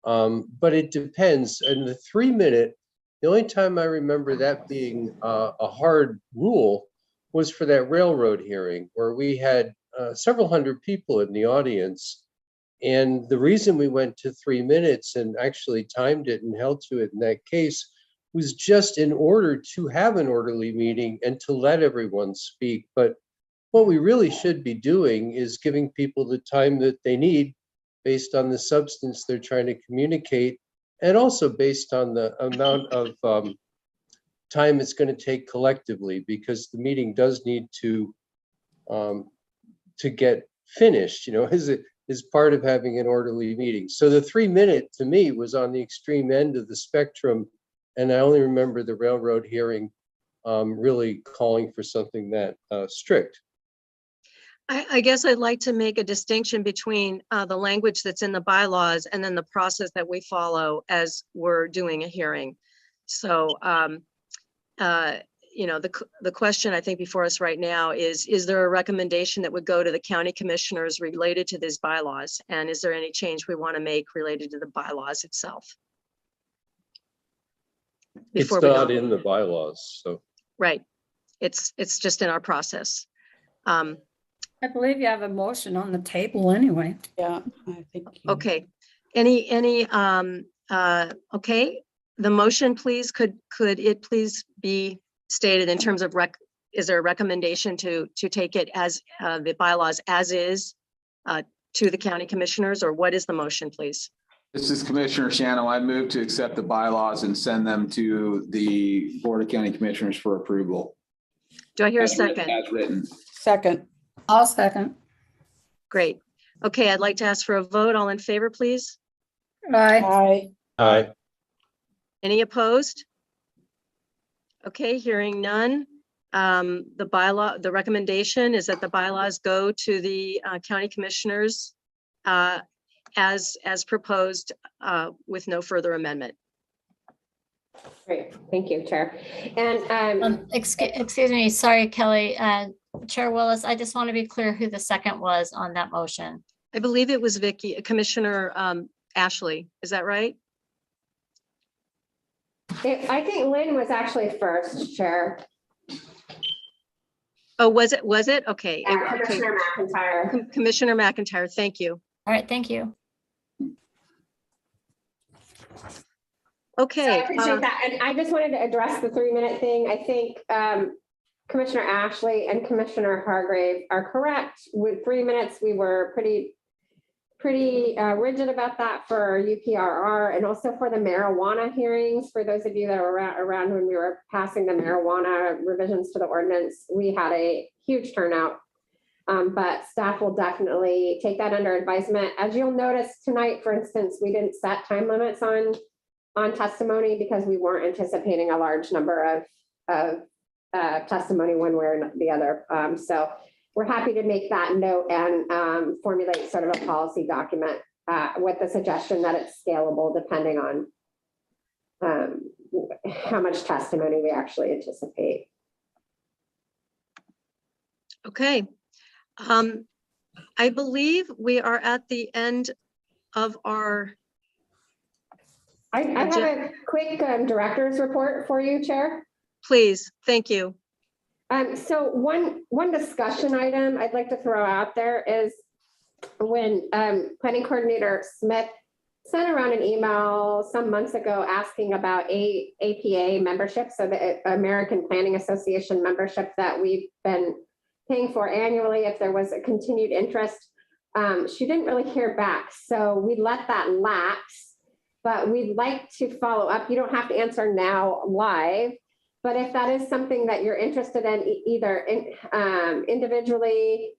But it depends. And the 3 minute, The only time I remember that being a hard rule was for that railroad hearing where we had several hundred people in the audience. And the reason we went to 3 minutes and actually timed it and held to it in that case was just in order to have an orderly meeting and to let everyone speak. But what we really should be doing is giving people the time that they need based on the substance they're trying to communicate, and also based on the amount of time it's going to take collectively, because the meeting does need to get finished, is part of having an orderly meeting. So the 3 minute to me was on the extreme end of the spectrum. And I only remember the railroad hearing really calling for something that strict. I guess I'd like to make a distinction between the language that's in the bylaws and then the process that we follow as we're doing a hearing. So, the question I think before us right now is there a recommendation that would go to the county commissioners related to these bylaws? And is there any change we want to make related to the bylaws itself? It's Before we not go. in the bylaws, so. Right. It's just in our process. I believe you have a motion on the table anyway. Yeah, I think. Okay. Okay. The motion, please, could it please be stated in terms of is there a recommendation to take it as the bylaws as is to the county commissioners, or what is the motion, please? This is Commissioner Shano. I move to accept the bylaws and send them to the Board of County Commissioners for approval. Do I hear a As written- second? As written. Second. I'll second. Great. Okay, I'd like to ask for a vote. All in favor, please? Aye. Aye. Any opposed? Okay, hearing none. The recommendation is that the bylaws go to the county commissioners as proposed with no further amendment. Great, thank you, Chair. And Excuse me, sorry, Kelly, Chair Willis, I just want to be clear who the second was on that motion. I believe it was Commissioner Ashley. Is that right? I think Lynn was actually first, Chair. Oh, was it? Okay. Okay. Commissioner McIntyre. Commissioner McIntyre, thank you. All right, thank you. Okay. So I appreciate that. And I just wanted to address the 3 minute thing. I think Commissioner Ashley and Commissioner Hargrave are correct. With 3 minutes, we were pretty rigid about that for UPRR and also for the marijuana hearings. For those of you that were around when we were passing the marijuana revisions to the ordinance, we had a huge turnout. But staff will definitely take that under advisement. As you'll notice tonight, for instance, we didn't set time limits on testimony because we weren't anticipating a large number of testimony one way or the other. So we're happy to make that note and formulate sort of a policy document with the suggestion that it's scalable depending on how much testimony we actually anticipate. Okay. I believe we are at the end of our. I have a quick director's report for you, Chair. Please, thank you. So one discussion item I'd like to throw out there is when Planning Coordinator Smith sent around an email some months ago asking about APA membership, so the American Planning Association membership that we've been paying for annually, if there was a continued interest. She didn't really hear back, so we let that lapse, but we'd like to follow up. You don't have to answer now live, but if that is something that you're interested in, either individually,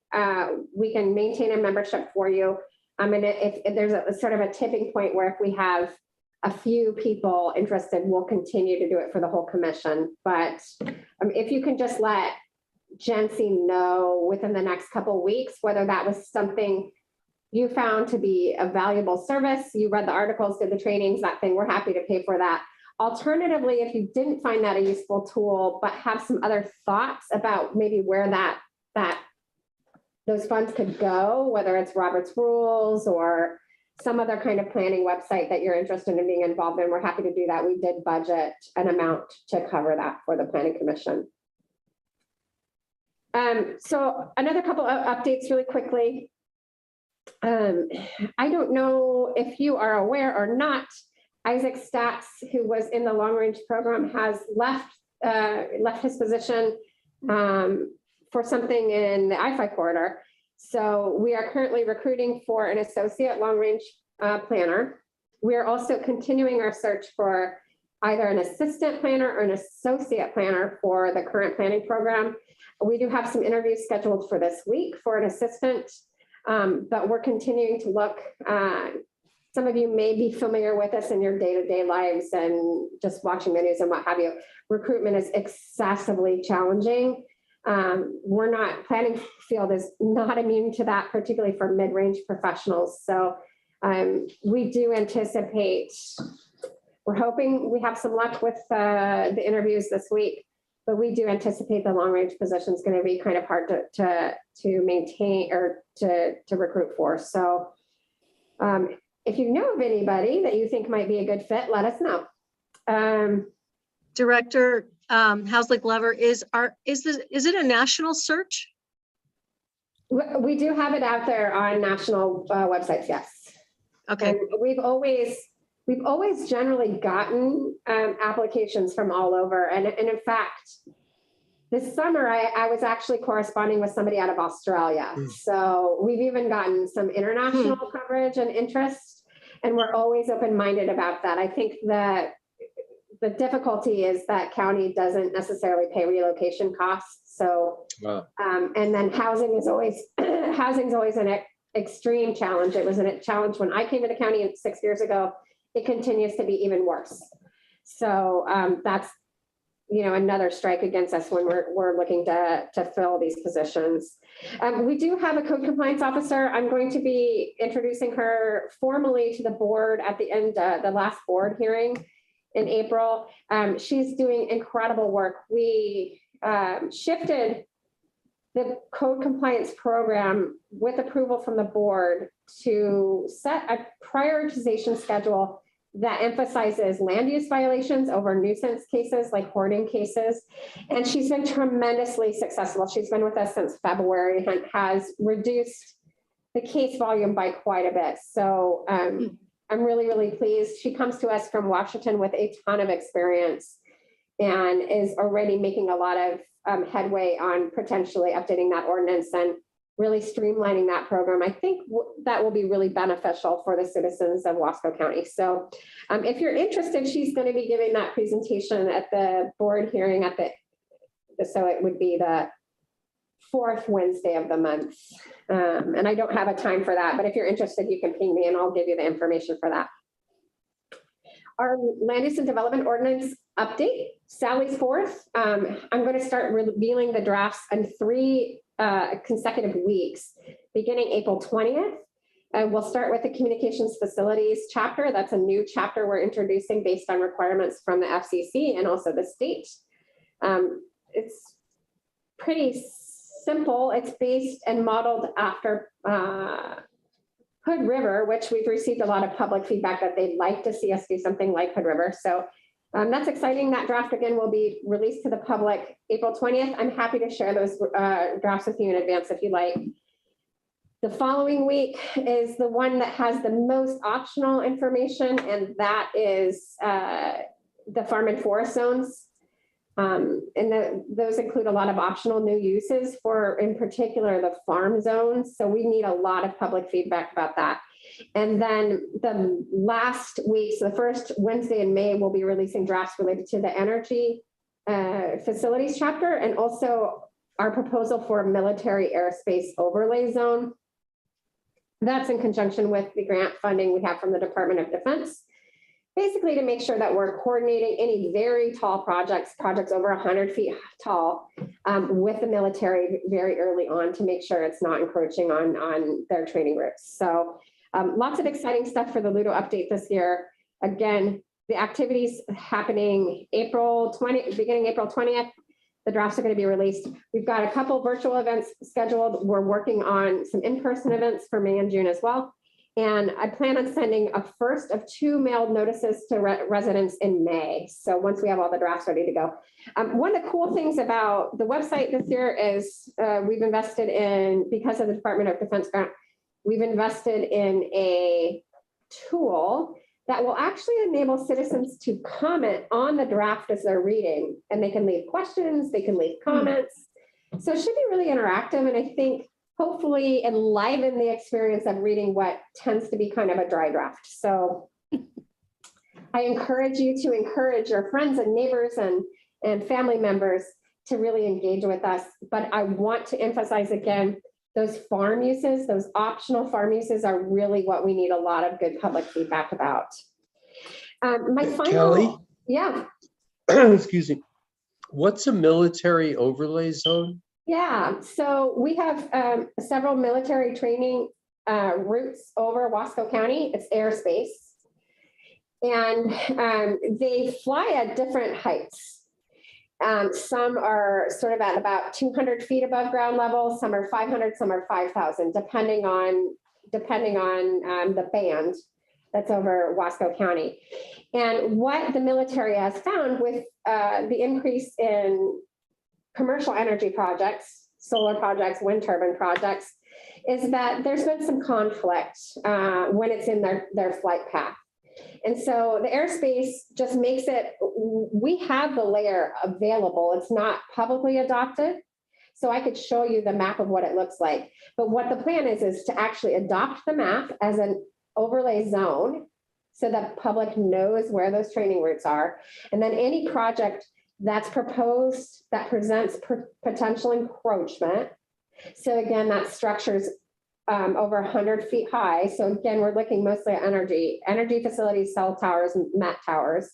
we can maintain a membership for you. And if there's a sort of a tipping point where if we have a few people interested, we'll continue to do it for the whole commission. But if you can just let Jency know within the next couple of weeks, whether that was something you found to be a valuable service, you read the articles, did the trainings, that thing, we're happy to pay for that. Alternatively, if you didn't find that a useful tool, but have some other thoughts about maybe where those funds could go, whether it's Robert's rules or some other kind of planning website that you're interested in being involved in, we're happy to do that. We did budget an amount to cover that for the planning commission. So another couple of updates really quickly. I don't know if you are aware or not, Isaac Statz, who was in the long range program, has left his position for something in the I-5 corridor. So we are currently recruiting for an associate long range planner. We are also continuing our search for either an assistant planner or an associate planner for the current planning program. We do have some interviews scheduled for this week for an assistant, but we're continuing to look. Some of you may be familiar with us in your day-to-day lives and just watching the news and what have you. Recruitment is excessively challenging. Planning field is not immune to that, particularly for mid-range professionals. So we do anticipate, we're hoping we have some luck with the interviews this week, but we do anticipate the long-range position is going to be kind of hard to maintain or to recruit for. So if you know of anybody that you think might be a good fit, let us know. Director Housley Glover, is it a national search? We do have it out there on national websites, yes. Okay. And we've always generally gotten applications from all over. And in fact, this summer, I was actually corresponding with somebody out of Australia. So we've even gotten some international coverage and interest, and we're always open-minded about that. I think that the difficulty is that county doesn't necessarily pay relocation costs. So, and then housing is always, housing's always an extreme challenge. It was a challenge when I came to the county 6 years ago. It continues to be even worse. So that's, another strike against us when we're looking to fill these positions. We do have a code compliance officer. I'm going to be introducing her formally to the board at the end, the last board hearing in April. She's doing incredible work. We shifted the code compliance program with approval from the board to set a prioritization schedule that emphasizes land use violations over nuisance cases like hoarding cases. And she's been tremendously successful. She's been with us since February and has reduced the case volume by quite a bit. So I'm really, really pleased. She comes to us from Washington with a ton of experience and is already making a lot of headway on potentially updating that ordinance and really streamlining that program. I think that will be really beneficial for the citizens of Wasco County. So if you're interested, she's going to be giving that presentation at the board hearing so it would be the 4th Wednesday of the month. And I don't have a time for that, but if you're interested, you can ping me and I'll give you the information for that. Our land use and development ordinance update, Sally's 4th. I'm going to start revealing the drafts in 3 consecutive weeks, beginning April 20th. We'll start with the communications facilities chapter. That's a new chapter we're introducing based on requirements from the FCC and also the state. It's pretty simple. It's based and modeled after Hood River, which we've received a lot of public feedback that they'd like to see us do something like Hood River. So that's exciting. That draft again will be released to the public April 20th. I'm happy to share those drafts with you in advance if you like. The following week is the one that has the most optional information, and that is the farm and forest zones. Those include a lot of optional new uses for, in particular, the farm zones. So we need a lot of public feedback about that. And then the last week, so the first Wednesday in May, we'll be releasing drafts related to the energy facilities chapter and also our proposal for a military airspace overlay zone. That's in conjunction with the grant funding we have from the Department of Defense, basically to make sure that we're coordinating any very tall projects over 100 feet tall with the military very early on to make sure it's not encroaching on their training routes. So lots of exciting stuff for the Ludo update this year. Again, the activities happening beginning April 20th. The drafts are going to be released. We've got a couple virtual events scheduled. We're working on some in-person events for May and June as well. And I plan on sending a first of 2 mailed notices to residents in May. So once we have all the drafts ready to go. One of the cool things about the website this year is we've invested in, because of the Department of Defense grant, we've invested in a tool that will actually enable citizens to comment on the draft as they're reading. And they can leave questions, they can leave comments. So it should be really interactive. And I think hopefully enliven the experience of reading what tends to be kind of a dry draft. So I encourage you to encourage your friends and neighbors and family members to really engage with us. But I want to emphasize again, those farm uses, those optional farm uses are really what we need a lot of good public feedback about. My final, Kelly? Yeah. Excuse me. What's a military overlay zone? Yeah, so we have several military training routes over Wasco County. It's airspace. And they fly at different heights. Some are sort of at about 200 feet above ground level. Some are 500, some are 5,000, depending on the band that's over Wasco County. And what the military has found with the increase in commercial energy projects, solar projects, wind turbine projects, is that there's been some conflict when it's in their flight path. And so the airspace just makes it, we have the layer available. It's not publicly adopted. So I could show you the map of what it looks like. But what the plan is to actually adopt the map as an overlay zone so that public knows where those training routes are. And then any project that's proposed that presents potential encroachment. So again, that structure's over 100 feet high. So again, we're looking mostly at energy facilities, cell towers, and mat towers.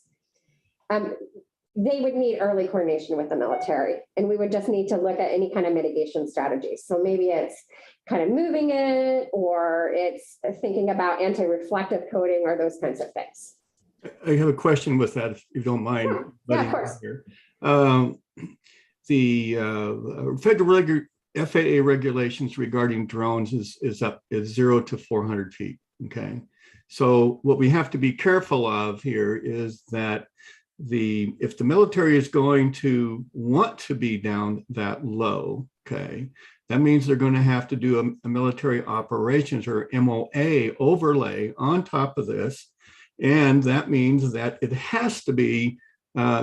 They would need early coordination with the military, and we would just need to look at any kind of mitigation strategies. So maybe it's kind of moving it, or it's thinking about anti-reflective coating or those kinds of things. I have a question with that, if you don't mind. Yeah, of course. Here. The federal FAA regulations regarding drones is 0 to 400 feet. Okay, so what we have to be careful of here is that if the military is going to want to be down that low, okay, that means they're going to have to do a military operations or MOA overlay on top of this. And that means that it has to be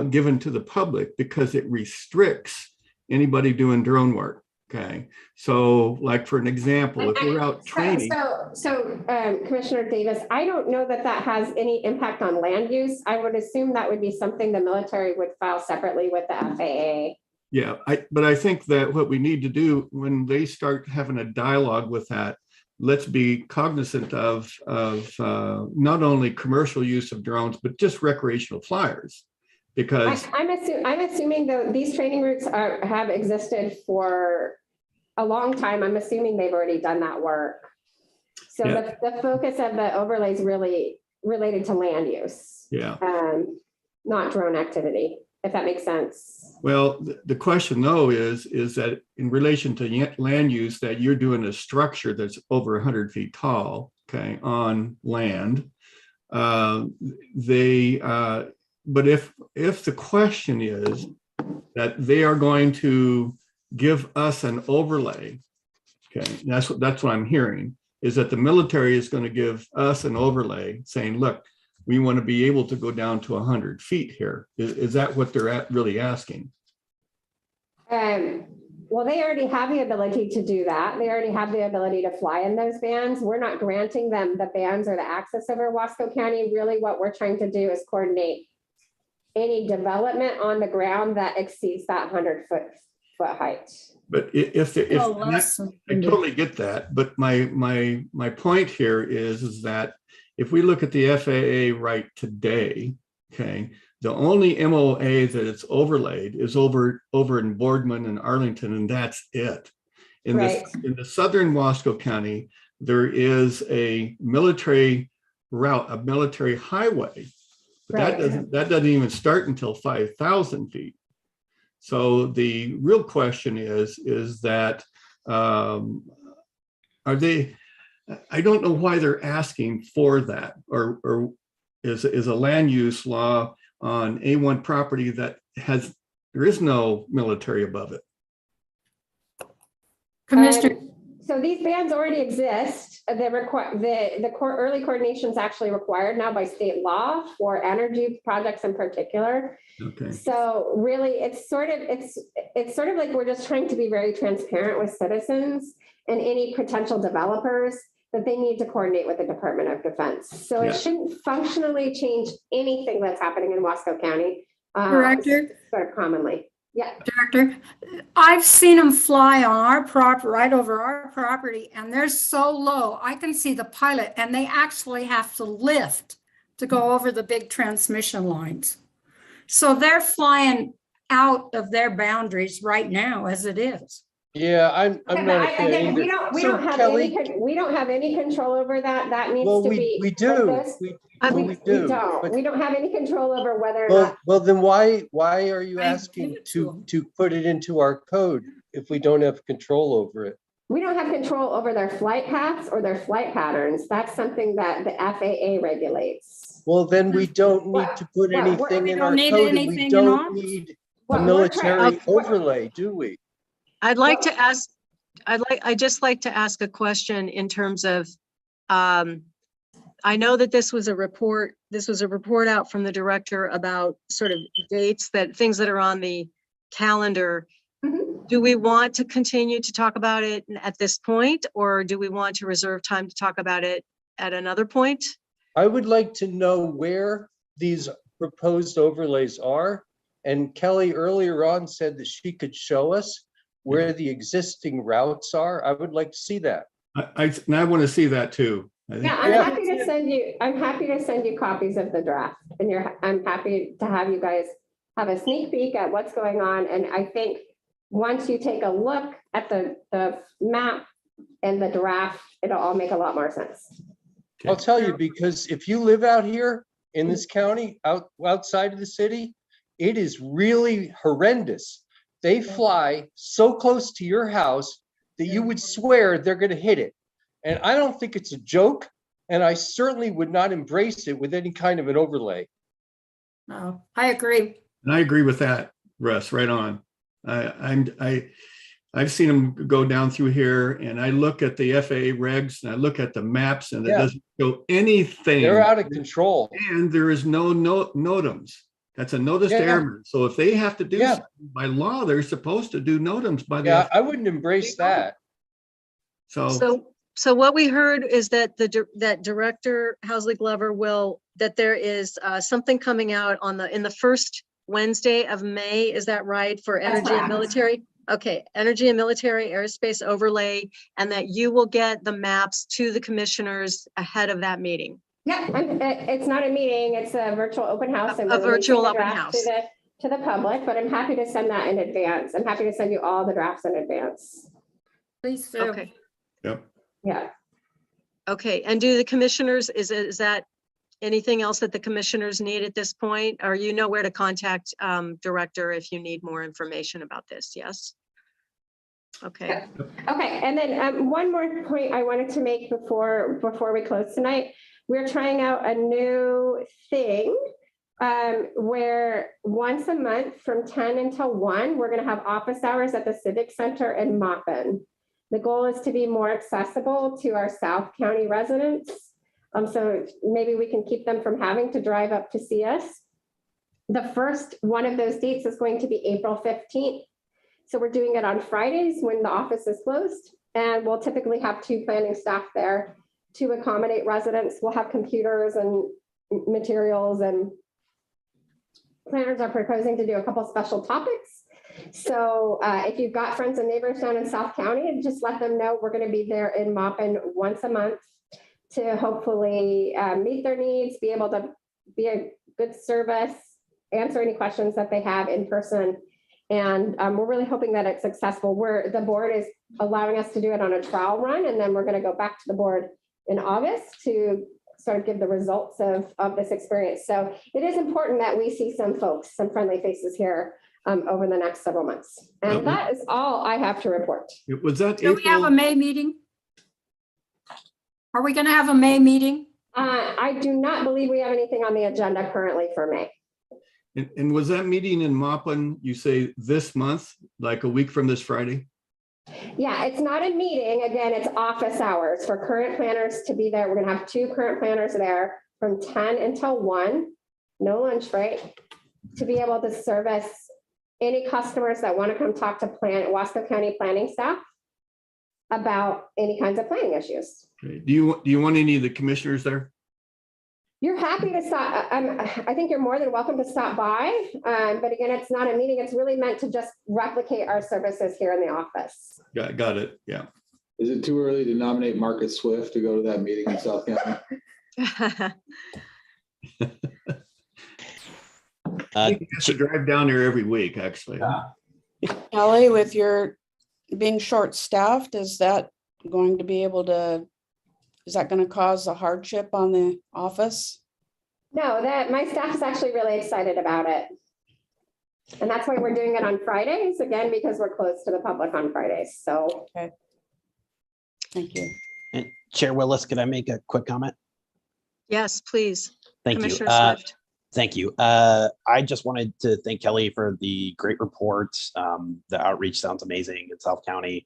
given to the public because it restricts anybody doing drone work. Okay, so like for an example, if we're out training. So Commissioner Davis, I don't know that has any impact on land use. I would assume that would be something the military would file separately with the FAA. Yeah, but I think that what we need to do when they start having a dialogue with that, let's be cognizant of not only commercial use of drones, but just recreational flyers. Because I'm assuming that these training routes have existed for a long time. I'm assuming they've already done that work. So yeah. The focus of the overlay is really related to land use. Yeah. Not drone activity, if that makes sense. Well, the question though is that in relation to land use, that you're doing a structure that's over 100 feet tall, okay, on land. But if the question is that they are going to give us an overlay, okay, that's what I'm hearing, is that the military is going to give us an overlay saying, look, we want to be able to go down to 100 feet here. Is that what they're really asking? Well, they already have the ability to do that. They already have the ability to fly in those bands. We're not granting them the bands or the access over Wasco County. Really what we're trying to do is coordinate any development on the ground that exceeds that 100-foot height. But I totally get that. But my point here is that if we look at the FAA right today, okay, the only MOA that it's overlaid is over in Boardman and Arlington, and that's it. In the southern Wasco County, there is a military route, a military highway. But that doesn't even start until 5,000 feet. So the real question is that are they? I don't know why they're asking for that, or is a land use law on A1 property that there is no military above it. Commissioner, So these bans already exist. Early coordination is actually required now by state law for energy projects in particular. Okay. So really, it's sort of like we're just trying to be very transparent with citizens and any potential developers that they need to coordinate with the Department of Defense. So Yeah. it shouldn't functionally change anything that's happening in Wasco County. Director? Sort of commonly. Yeah. Director, I've seen them fly on our property, right over our property, and they're so low. I can see the pilot, and they actually have to lift to go over the big transmission lines. So they're flying out of their boundaries right now as it is. Yeah, I'm Okay, not a but fan again, we either. don't So, have Kelly, we don't have any control over that. That needs well, to be. we like do. this. We do. But We don't have any control over whether or well, not. well, then why are you I give asking it to 'em. to put it into our code if we don't have control over it? We don't have control over their flight paths or their flight patterns. That's something that the FAA regulates. Well, then we don't need to put What- anything we in don't our need code, and we anything in don't ours? need a What we're military trying- overlay, do we? I'd like to ask, I'd just like to ask a question in terms of, I know that this was a report out from the director about sort of dates things that are on the calendar. Mhm. Do we want to continue to talk about it at this point, or do we want to reserve time to talk about it at another point? I would like to know where these proposed overlays are. And Kelly earlier on said that she could show us where the existing routes are. I would like to see that. And I want to see that too. I think Yeah, I'm Yeah. happy to send you copies of the draft, and I'm happy to have you guys have a sneak peek at what's going on. And I think once you take a look at the map and the draft, it'll all make a lot more sense. I'll tell you, because if you live out here in this county, outside of the city, it is really horrendous. They fly so close to your house that you would swear they're gonna hit it. And I don't think it's a joke, and I certainly would not embrace it with any kind of an overlay. No, I agree. And I agree with that, Russ, right on. I've seen them go down through here, and I look at the FAA regs and I look at the maps, and it Yeah. doesn't show anything. They're out of control. And there is no NOTAMs. That's a notice to Yeah. airmen. So if they have to do Yeah. something by law, they're supposed to do NOTAMs by the. Yeah, I wouldn't embrace that. So what we heard is that that Director Housley Glover that there is something coming out in the first Wednesday of May, is that right, for That's energy and correct. military? Okay, energy and military airspace overlay, and that you will get the maps to the commissioners ahead of that meeting. Yeah, it's not a meeting, it's a virtual open house. and A we're releasing virtual the open draft house. To the public, but I'm happy to send that in advance. I'm happy to send you all the drafts in advance. Please do. Okay, Yep. Yeah. okay, and do the commissioners, is that anything else that the commissioners need at this point? Or you know where to contact Director if you need more information about this, yes? Okay. Yeah. Okay, and then one more point I wanted to make before we close tonight. We're trying out a new thing where once a month from 10 until 1, we're going to have office hours at the Civic Center in Maupin. The goal is to be more accessible to our South County residents. So maybe we can keep them from having to drive up to see us. The first one of those dates is going to be April 15th. So we're doing it on Fridays when the office is closed, and we'll typically have 2 planning staff there to accommodate residents. We'll have computers and materials, and planners are proposing to do a couple special topics. So if you've got friends and neighbors down in South County, just let them know we're going to be there in Maupin once a month to hopefully meet their needs, be able to be a good service, answer any questions that they have in person. And we're really hoping that it's successful. The board is allowing us to do it on a trial run, and then we're going to go back to the board in August to sort of give the results of this experience. So it is important that we see some folks, some friendly faces here over the next several months. And that is all I have to report. Was that Do we have a April? May meeting? Are we going to have a May meeting? I do not believe we have anything on the agenda currently for May. And was that meeting in Maupin, you say this month, like a week from this Friday? Yeah, it's not a meeting. Again, it's office hours for current planners to be there. We're gonna have 2 current planners there from 10 until 1, no lunch break, to be able to service any customers that want to come talk to Wasco County planning staff about any kinds of planning issues. Okay. Do you want any of the commissioners there? You're happy to stop. I think you're more than welcome to stop by. But again, it's not a meeting. It's really meant to just replicate our services here in the office. Got it. Yeah. Is it too early to nominate Marcus Swift to go to that meeting in South County? I think you have to drive down there every week, actually. Kelly, with your being short-staffed, is that going to cause a hardship on the office? No, that my staff is actually really excited about it. And that's why we're doing it on Fridays, again, because we're closed to the public on Fridays. So. Okay. Thank you. And Chair Willis, could I make a quick comment? Yes, please. Thank you. Commissioner Swift. Thank you. I just wanted to thank Kelly for the great report. The outreach sounds amazing in South County.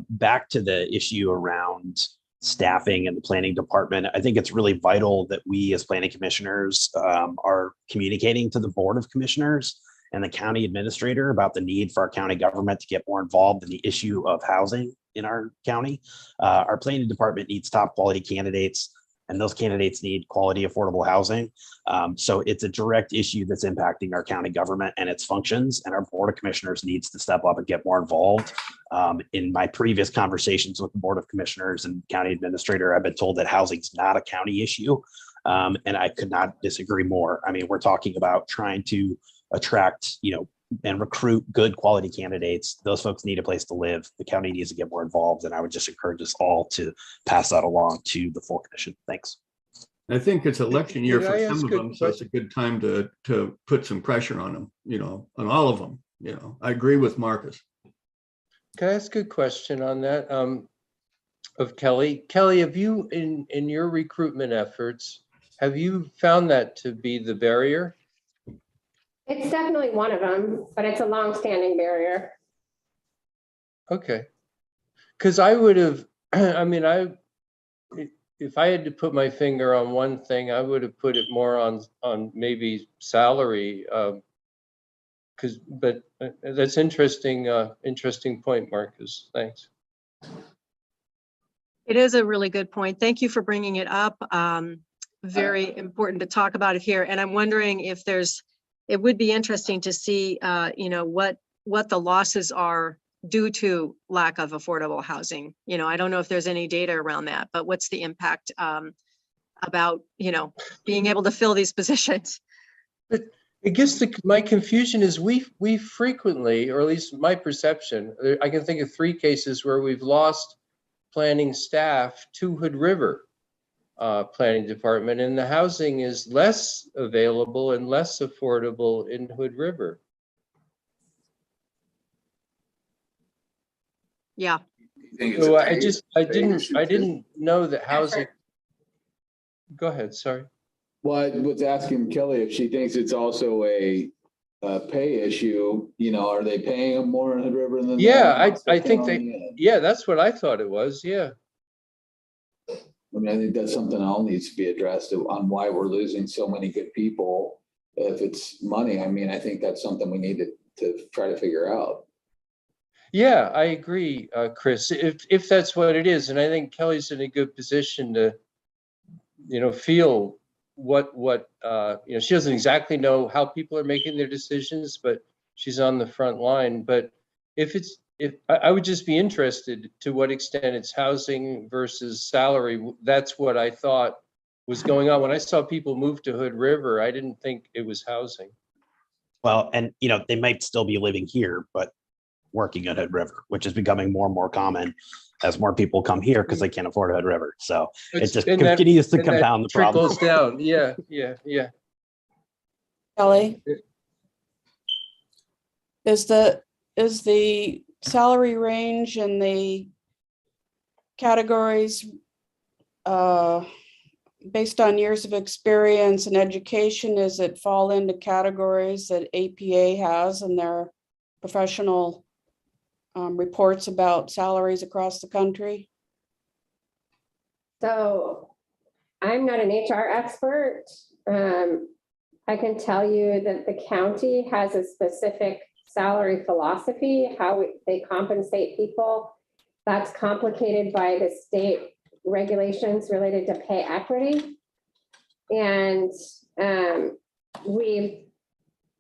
Back to the issue around staffing and the planning department, I think it's really vital that we as planning commissioners are communicating to the Board of Commissioners and the county administrator about the need for our county government to get more involved in the issue of housing in our county. Our planning department needs top quality candidates, and those candidates need quality, affordable housing. So it's a direct issue that's impacting our county government and its functions, and our Board of Commissioners needs to step up and get more involved. In my previous conversations with the Board of Commissioners and county administrator, I've been told that housing is not a county issue. And I could not disagree more. I mean, we're talking about trying to attract, and recruit good quality candidates. Those folks need a place to live. The county needs to get more involved. And I would just encourage us all to pass that along to the full commission. Thanks. I think it's election year Could for I some ask of a them, so it's a good time to put some pressure on them, on all of them. I agree with Marcus. Can I ask a question on that of Kelly? Kelly, have you, in your recruitment efforts, have you found that to be the barrier? It's definitely one of them, but it's a long-standing barrier. Okay. Because I would have, if I had to put my finger on one thing, I would have put it more on maybe salary. But that's interesting point, Marcus. Thanks. It is a really good point. Thank you for bringing it up. Very important to talk about it here. And I'm wondering if it would be interesting to see, what the losses are due to lack of affordable housing. I don't know if there's any data around that, but what's the impact about, being able to fill these positions? But I guess my confusion is we frequently, or at least my perception, I can think of 3 cases where we've lost planning staff to Hood River planning department, and the housing is less available and less affordable in Hood River. Yeah. So I didn't know that housing. Go ahead, sorry. Well, I was asking Kelly if she thinks it's also a pay issue. Are they paying them more in Hood River than? Yeah, I think that's what I thought it was. Yeah. I think that's something that all needs to be addressed on why we're losing so many good people. If it's money, I think that's something we need to try to figure out. Yeah, I agree, Chris, if that's what it is. And I think Kelly's in a good position to, feel what she doesn't exactly know how people are making their decisions, but she's on the front line. But if I would just be interested to what extent it's housing versus salary. That's what I thought was going on. When I saw people move to Hood River, I didn't think it was housing. Well, and they might still be living here, but working at Hood River, which is becoming more and more common as more people come here because they can't afford Hood River. So it just continues to compound the problem. Trickles down. Yeah. Kelly? Is the salary range and the categories based on years of experience and education, does it fall into categories that APA has in their professional reports about salaries across the country? So I'm not an HR expert. I can tell you that the county has a specific salary philosophy, how they compensate people. That's complicated by the state regulations related to pay equity. And we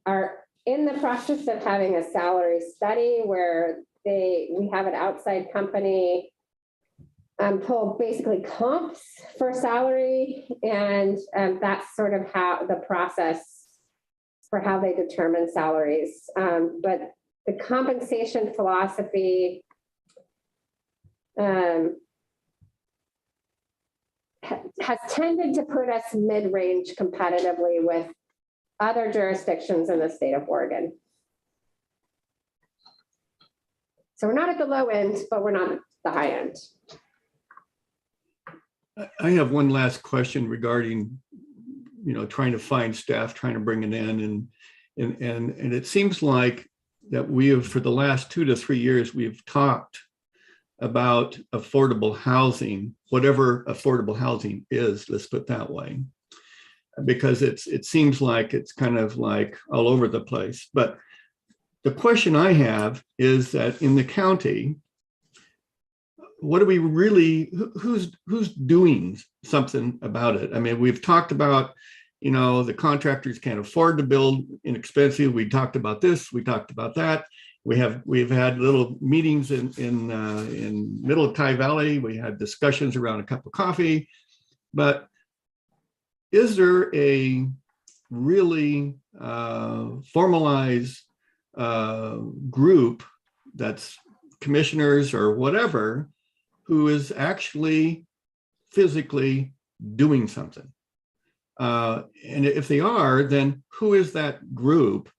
are in the process of having a salary study where we have an outside company pull basically comps for salary, and that's sort of how the process for how they determine salaries. But the compensation philosophy has tended to put us mid-range competitively with other jurisdictions in the state of Oregon. So we're not at the low end, but we're not at the high end. I have one last question regarding, trying to find staff, trying to bring it in, and it seems like that we have, for the last 2 to 3 years, we've talked about affordable housing, whatever affordable housing is, let's put it that way, because it seems like it's kind of like all over the place. But the question I have is that in the county, what do we really, who's doing something about it? I mean, we've talked about, the contractors can't afford to build inexpensive. We talked about this, we talked about that. We've had little meetings in Middle of Ty Valley. We had discussions around a cup of coffee, but is there a really formalized group that's commissioners or whatever who is actually physically doing something? And if they are, then who is that group,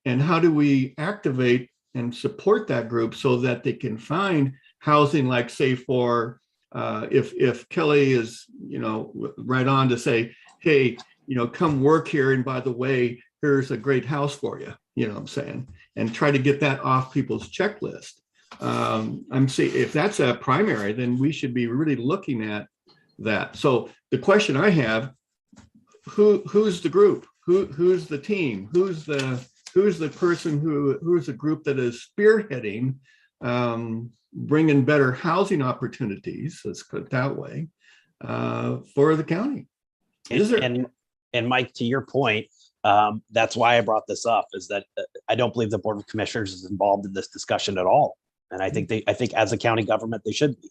and how do we activate and support that group so that they can find housing, like say for if Kelly is right on to say, hey, come work here, and by the way, here's a great house for you, you know what I'm saying, and try to get that off people's checklist. I'm saying if that's a primary, then we should be really looking at that. So the question I have, who's the group? Who's the team? Who's the person who's the group that is spearheading bringing better housing opportunities, let's put it that way, for the county? Is there? And Mike, to your point, that's why I brought this up, is that I don't believe the Board of Commissioners is involved in this discussion at all. And I think as a county government, they should be.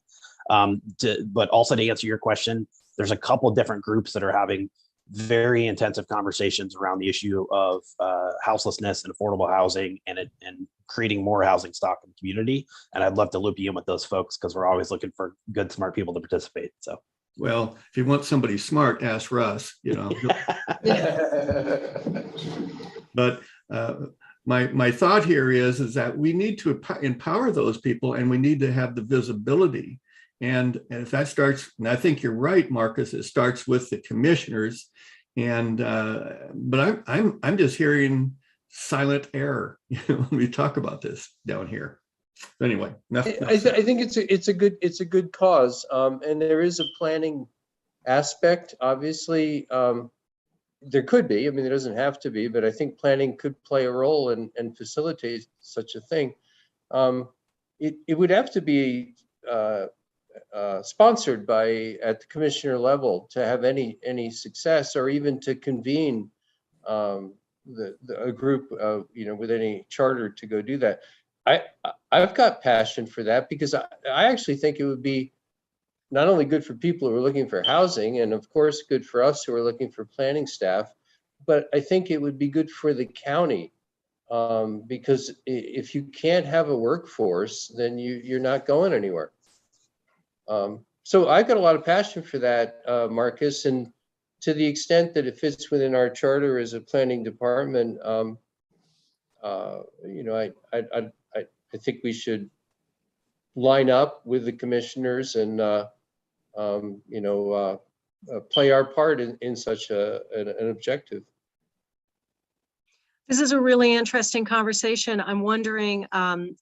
But also to answer your question, there's a couple of different groups that are having very intensive conversations around the issue of houselessness and affordable housing and creating more housing stock in the community. And I'd love to loop you in with those folks, because we're always looking for good, smart people to participate. So, well, if you want somebody smart, ask Russ, But my thought here is that we need to empower those people, and we need to have the visibility. And if that starts, and I think you're right, Marcus, it starts with the commissioners. And but I'm just hearing silent error when we talk about this down here. Anyway, I think it's a good cause, and there is a planning aspect. Obviously, there could be. I mean, there doesn't have to be, but I think planning could play a role and facilitate such a thing. It would have to be sponsored by at the commissioner level to have any success, or even to convene a group with any charter to go do that. I've got passion for that, because I actually think it would be not only good for people who are looking for housing, and of course good for us who are looking for planning staff, but I think it would be good for the county, because if you can't have a workforce, then you're not going anywhere. So I've got a lot of passion for that, Marcus, and to the extent that it fits within our charter as a planning department, I think we should line up with the commissioners and play our part in such an objective. This is a really interesting conversation. I'm wondering,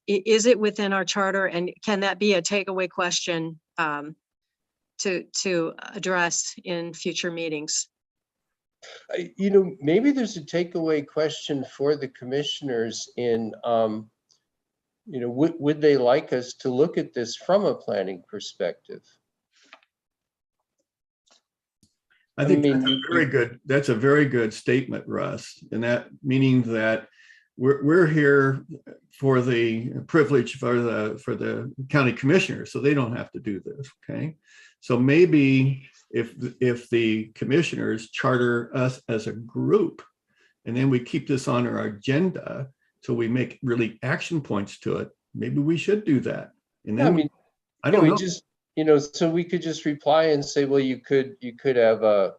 is it within our charter, and can that be a takeaway question to address in future meetings? Maybe there's a takeaway question for the commissioners in, would they like us to look at this from a planning perspective? I think that's a very good statement, Russ. And that meaning that we're here for the privilege for the county commissioners, so they don't have to do this. Okay. So maybe if the commissioners charter us as a group, and then we keep this on our agenda, so we make really action points to it, maybe we should do that. And then I don't know. Just, so we could just reply and say, well, you could have a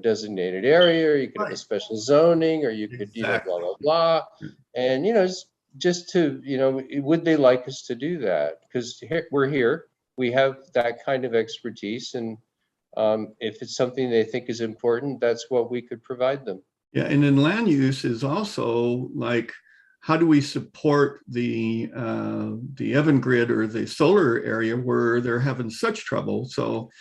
designated area, or you could have a special zoning, or you could, blah, blah, blah. And, just to, would they like us to do that? Because we're here, we have that kind of expertise. And if it's something they think is important, that's what we could provide them. Yeah, and then land use is also like, how do we support the Evan grid or the solar area where they're having such trouble? So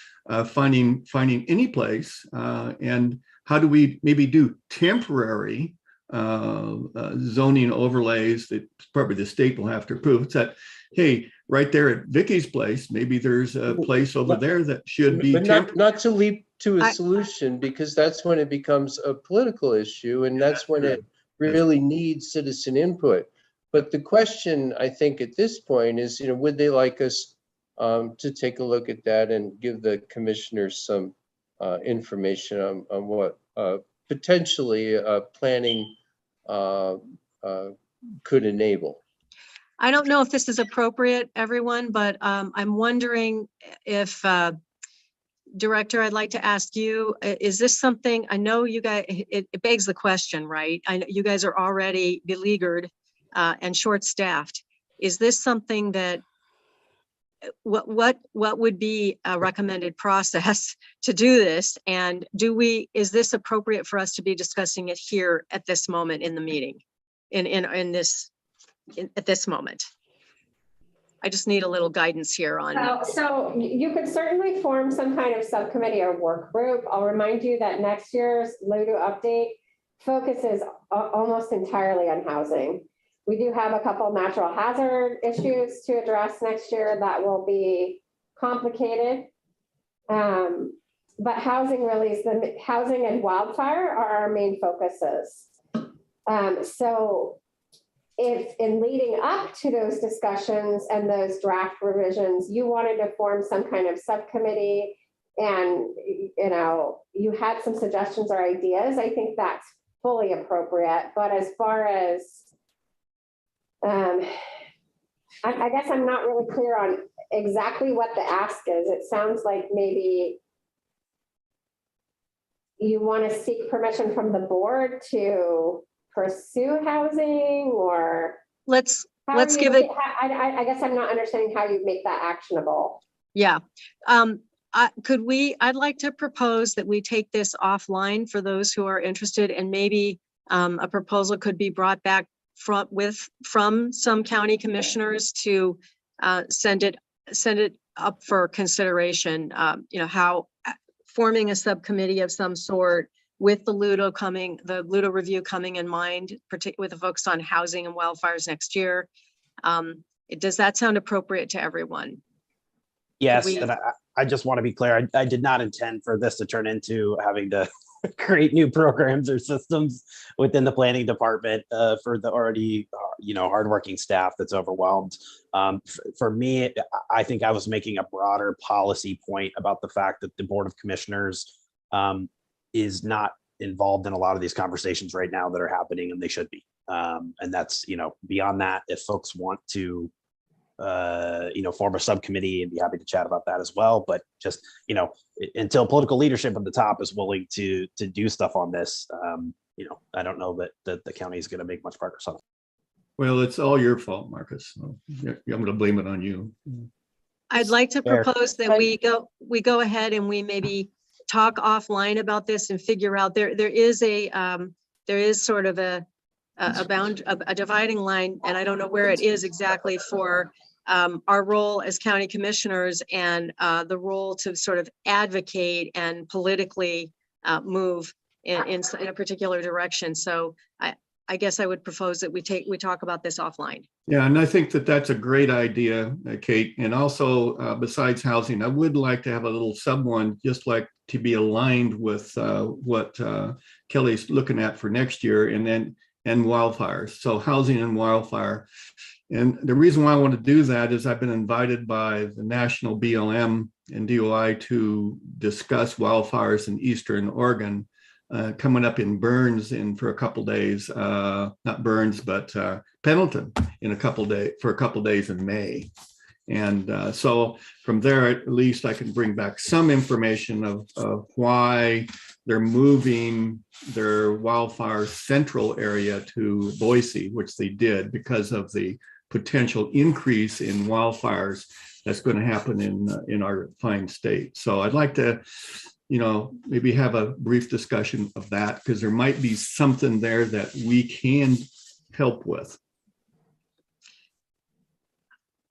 finding any place, and how do we maybe do temporary zoning overlays that probably the state will have to approve? It's that, hey, right there at Vicky's place, maybe there's a place over there that should be. But not to leap to a solution, because that's when it becomes a political issue, and that's when it really needs citizen input. But the question, I think, at this point is, would they like us to take a look at that and give the commissioners some information on what potentially planning could enable? I don't know if this is appropriate, everyone, but I'm wondering if, Director, I'd like to ask you, is this something, I know you guys, it begs the question, right? I know you guys are already beleaguered and short-staffed. Is this something that, what would be a recommended process to do this? And is this appropriate for us to be discussing it here at this moment in the meeting, at this moment? I just need a little guidance here on. So you could certainly form some kind of subcommittee or work group. I'll remind you that next year's LUDO update focuses almost entirely on housing. We do have a couple natural hazard issues to address next year that will be complicated. But housing really is housing and wildfire are our main focuses. So if in leading up to those discussions and those draft revisions, you wanted to form some kind of subcommittee and, you had some suggestions or ideas, I think that's fully appropriate. But as far as, I guess I'm not really clear on exactly what the ask is. It sounds like maybe you want to seek permission from the board to pursue housing, or let's give it. I guess I'm not understanding how you make that actionable. Yeah. I'd like to propose that we take this offline for those who are interested, and maybe a proposal could be brought back from some county commissioners to send it up for consideration. How forming a subcommittee of some sort with the LUDO review coming in mind, particularly with a focus on housing and wildfires next year. Does that sound appropriate to everyone? Yes, and I just want to be clear. I did not intend for this to turn into having to create new programs or systems within the planning department for the already, hardworking staff that's overwhelmed. For me, I think I was making a broader policy point about the fact that the Board of Commissioners is not involved in a lot of these conversations right now that are happening, and they should be. And that's, beyond that, if folks want to, form a subcommittee, and be happy to chat about that as well. But just, until political leadership at the top is willing to do stuff on this, I don't know that the county is going to make much progress on it. Well, it's all your fault, Marcus. So I'm going to blame it on you. I'd like to Fair. propose that we go ahead and we maybe talk offline about this and figure out there is sort of a dividing line, and I don't know where it is exactly for our role as county commissioners and the role to sort of advocate and politically move in a particular direction. So I guess I would propose that we talk about this offline. Yeah, and I think that that's a great idea, Kate. And also, besides housing, I would like to have a little sub one, just like to be aligned with what Kelly's looking at for next year, and wildfires. So housing and wildfire. And the reason why I want to do that is I've been invited by the national BLM and DOI to discuss wildfires in Eastern Oregon. Coming up in Burns for a couple days, not Burns, but Pendleton for a couple days in May. And so from there, at least I can bring back some information of why they're moving their wildfire central area to Boise, which they did because of the potential increase in wildfires that's going to happen in our fine state. So I'd like to maybe have a brief discussion of that, because there might be something there that we can help with.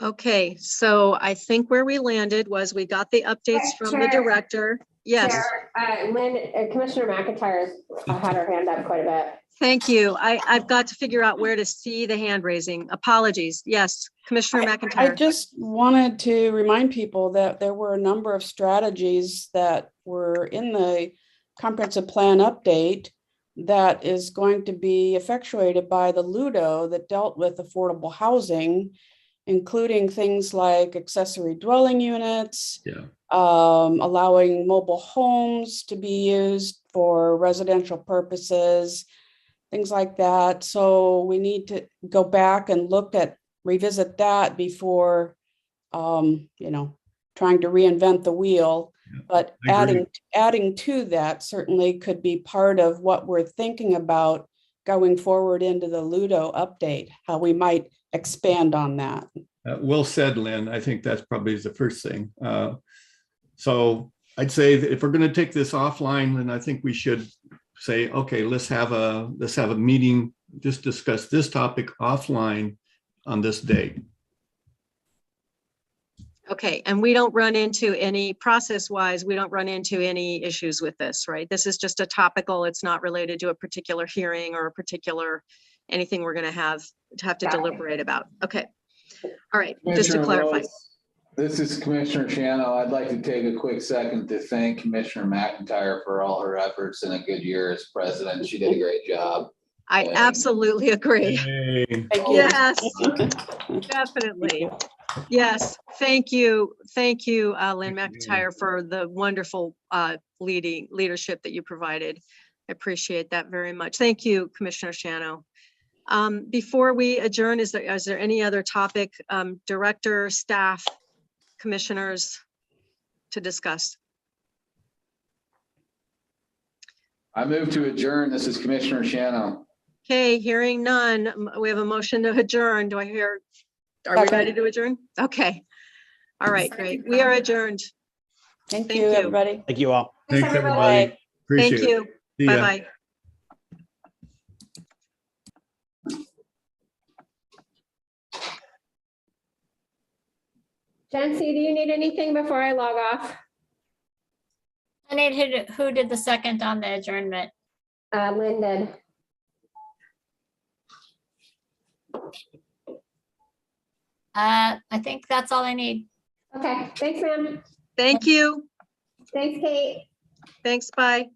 Okay, so I think where we landed was we got the updates from the director. Yes. Chair, Commissioner McIntyre had her hand up quite a bit. Thank you. I've got to figure out where to see the hand raising. Apologies. Yes, Commissioner McIntyre. I just wanted to remind people that there were a number of strategies that were in the comprehensive plan update that is going to be effectuated by the LUDO that dealt with affordable housing, including things like accessory dwelling units, allowing mobile homes to be used for residential purposes, things like that. So we need to go back and revisit that before, trying to reinvent the wheel. But adding to that certainly could be part of what we're thinking about going forward into the LUDO update, how we might expand on that. Well said, Lynn. I think that's probably the first thing. So I'd say that if we're going to take this offline, then I think we should say, okay, let's have a meeting, just discuss this topic offline on this date. Okay, and we don't run into any process-wise, we don't run into any issues with this, right? This is just a topical, it's not related to a particular hearing or a particular anything we're going to have to deliberate about. Okay. All right, just to clarify. This is Commissioner Channel. I'd like to take a quick second to thank Commissioner McIntyre for all her efforts in a good year as president. She did a great job. I absolutely agree. Hey. Thank you. Yes, definitely. Yes, thank you. Thank you, Lynn McIntyre, for the wonderful leadership that you provided. I appreciate that very much. Thank you, Commissioner Shano. Before we adjourn, is there any other topic, director, staff, commissioners to discuss? I move to adjourn. This is Commissioner Shano. Okay, hearing none, we have a motion to adjourn. Do I hear? Are we ready to adjourn? Okay. All right, great. We are adjourned. Thank you, everybody. Thank you all. Thanks, everybody. Appreciate Thank you. See ya. Bye-bye. Jancy, do you need anything before I log off? I need who did the second on the adjournment? Lynn did. I think that's all I need. Okay, thanks, ma'am. Thank you. Thanks, Kate. Thanks, bye.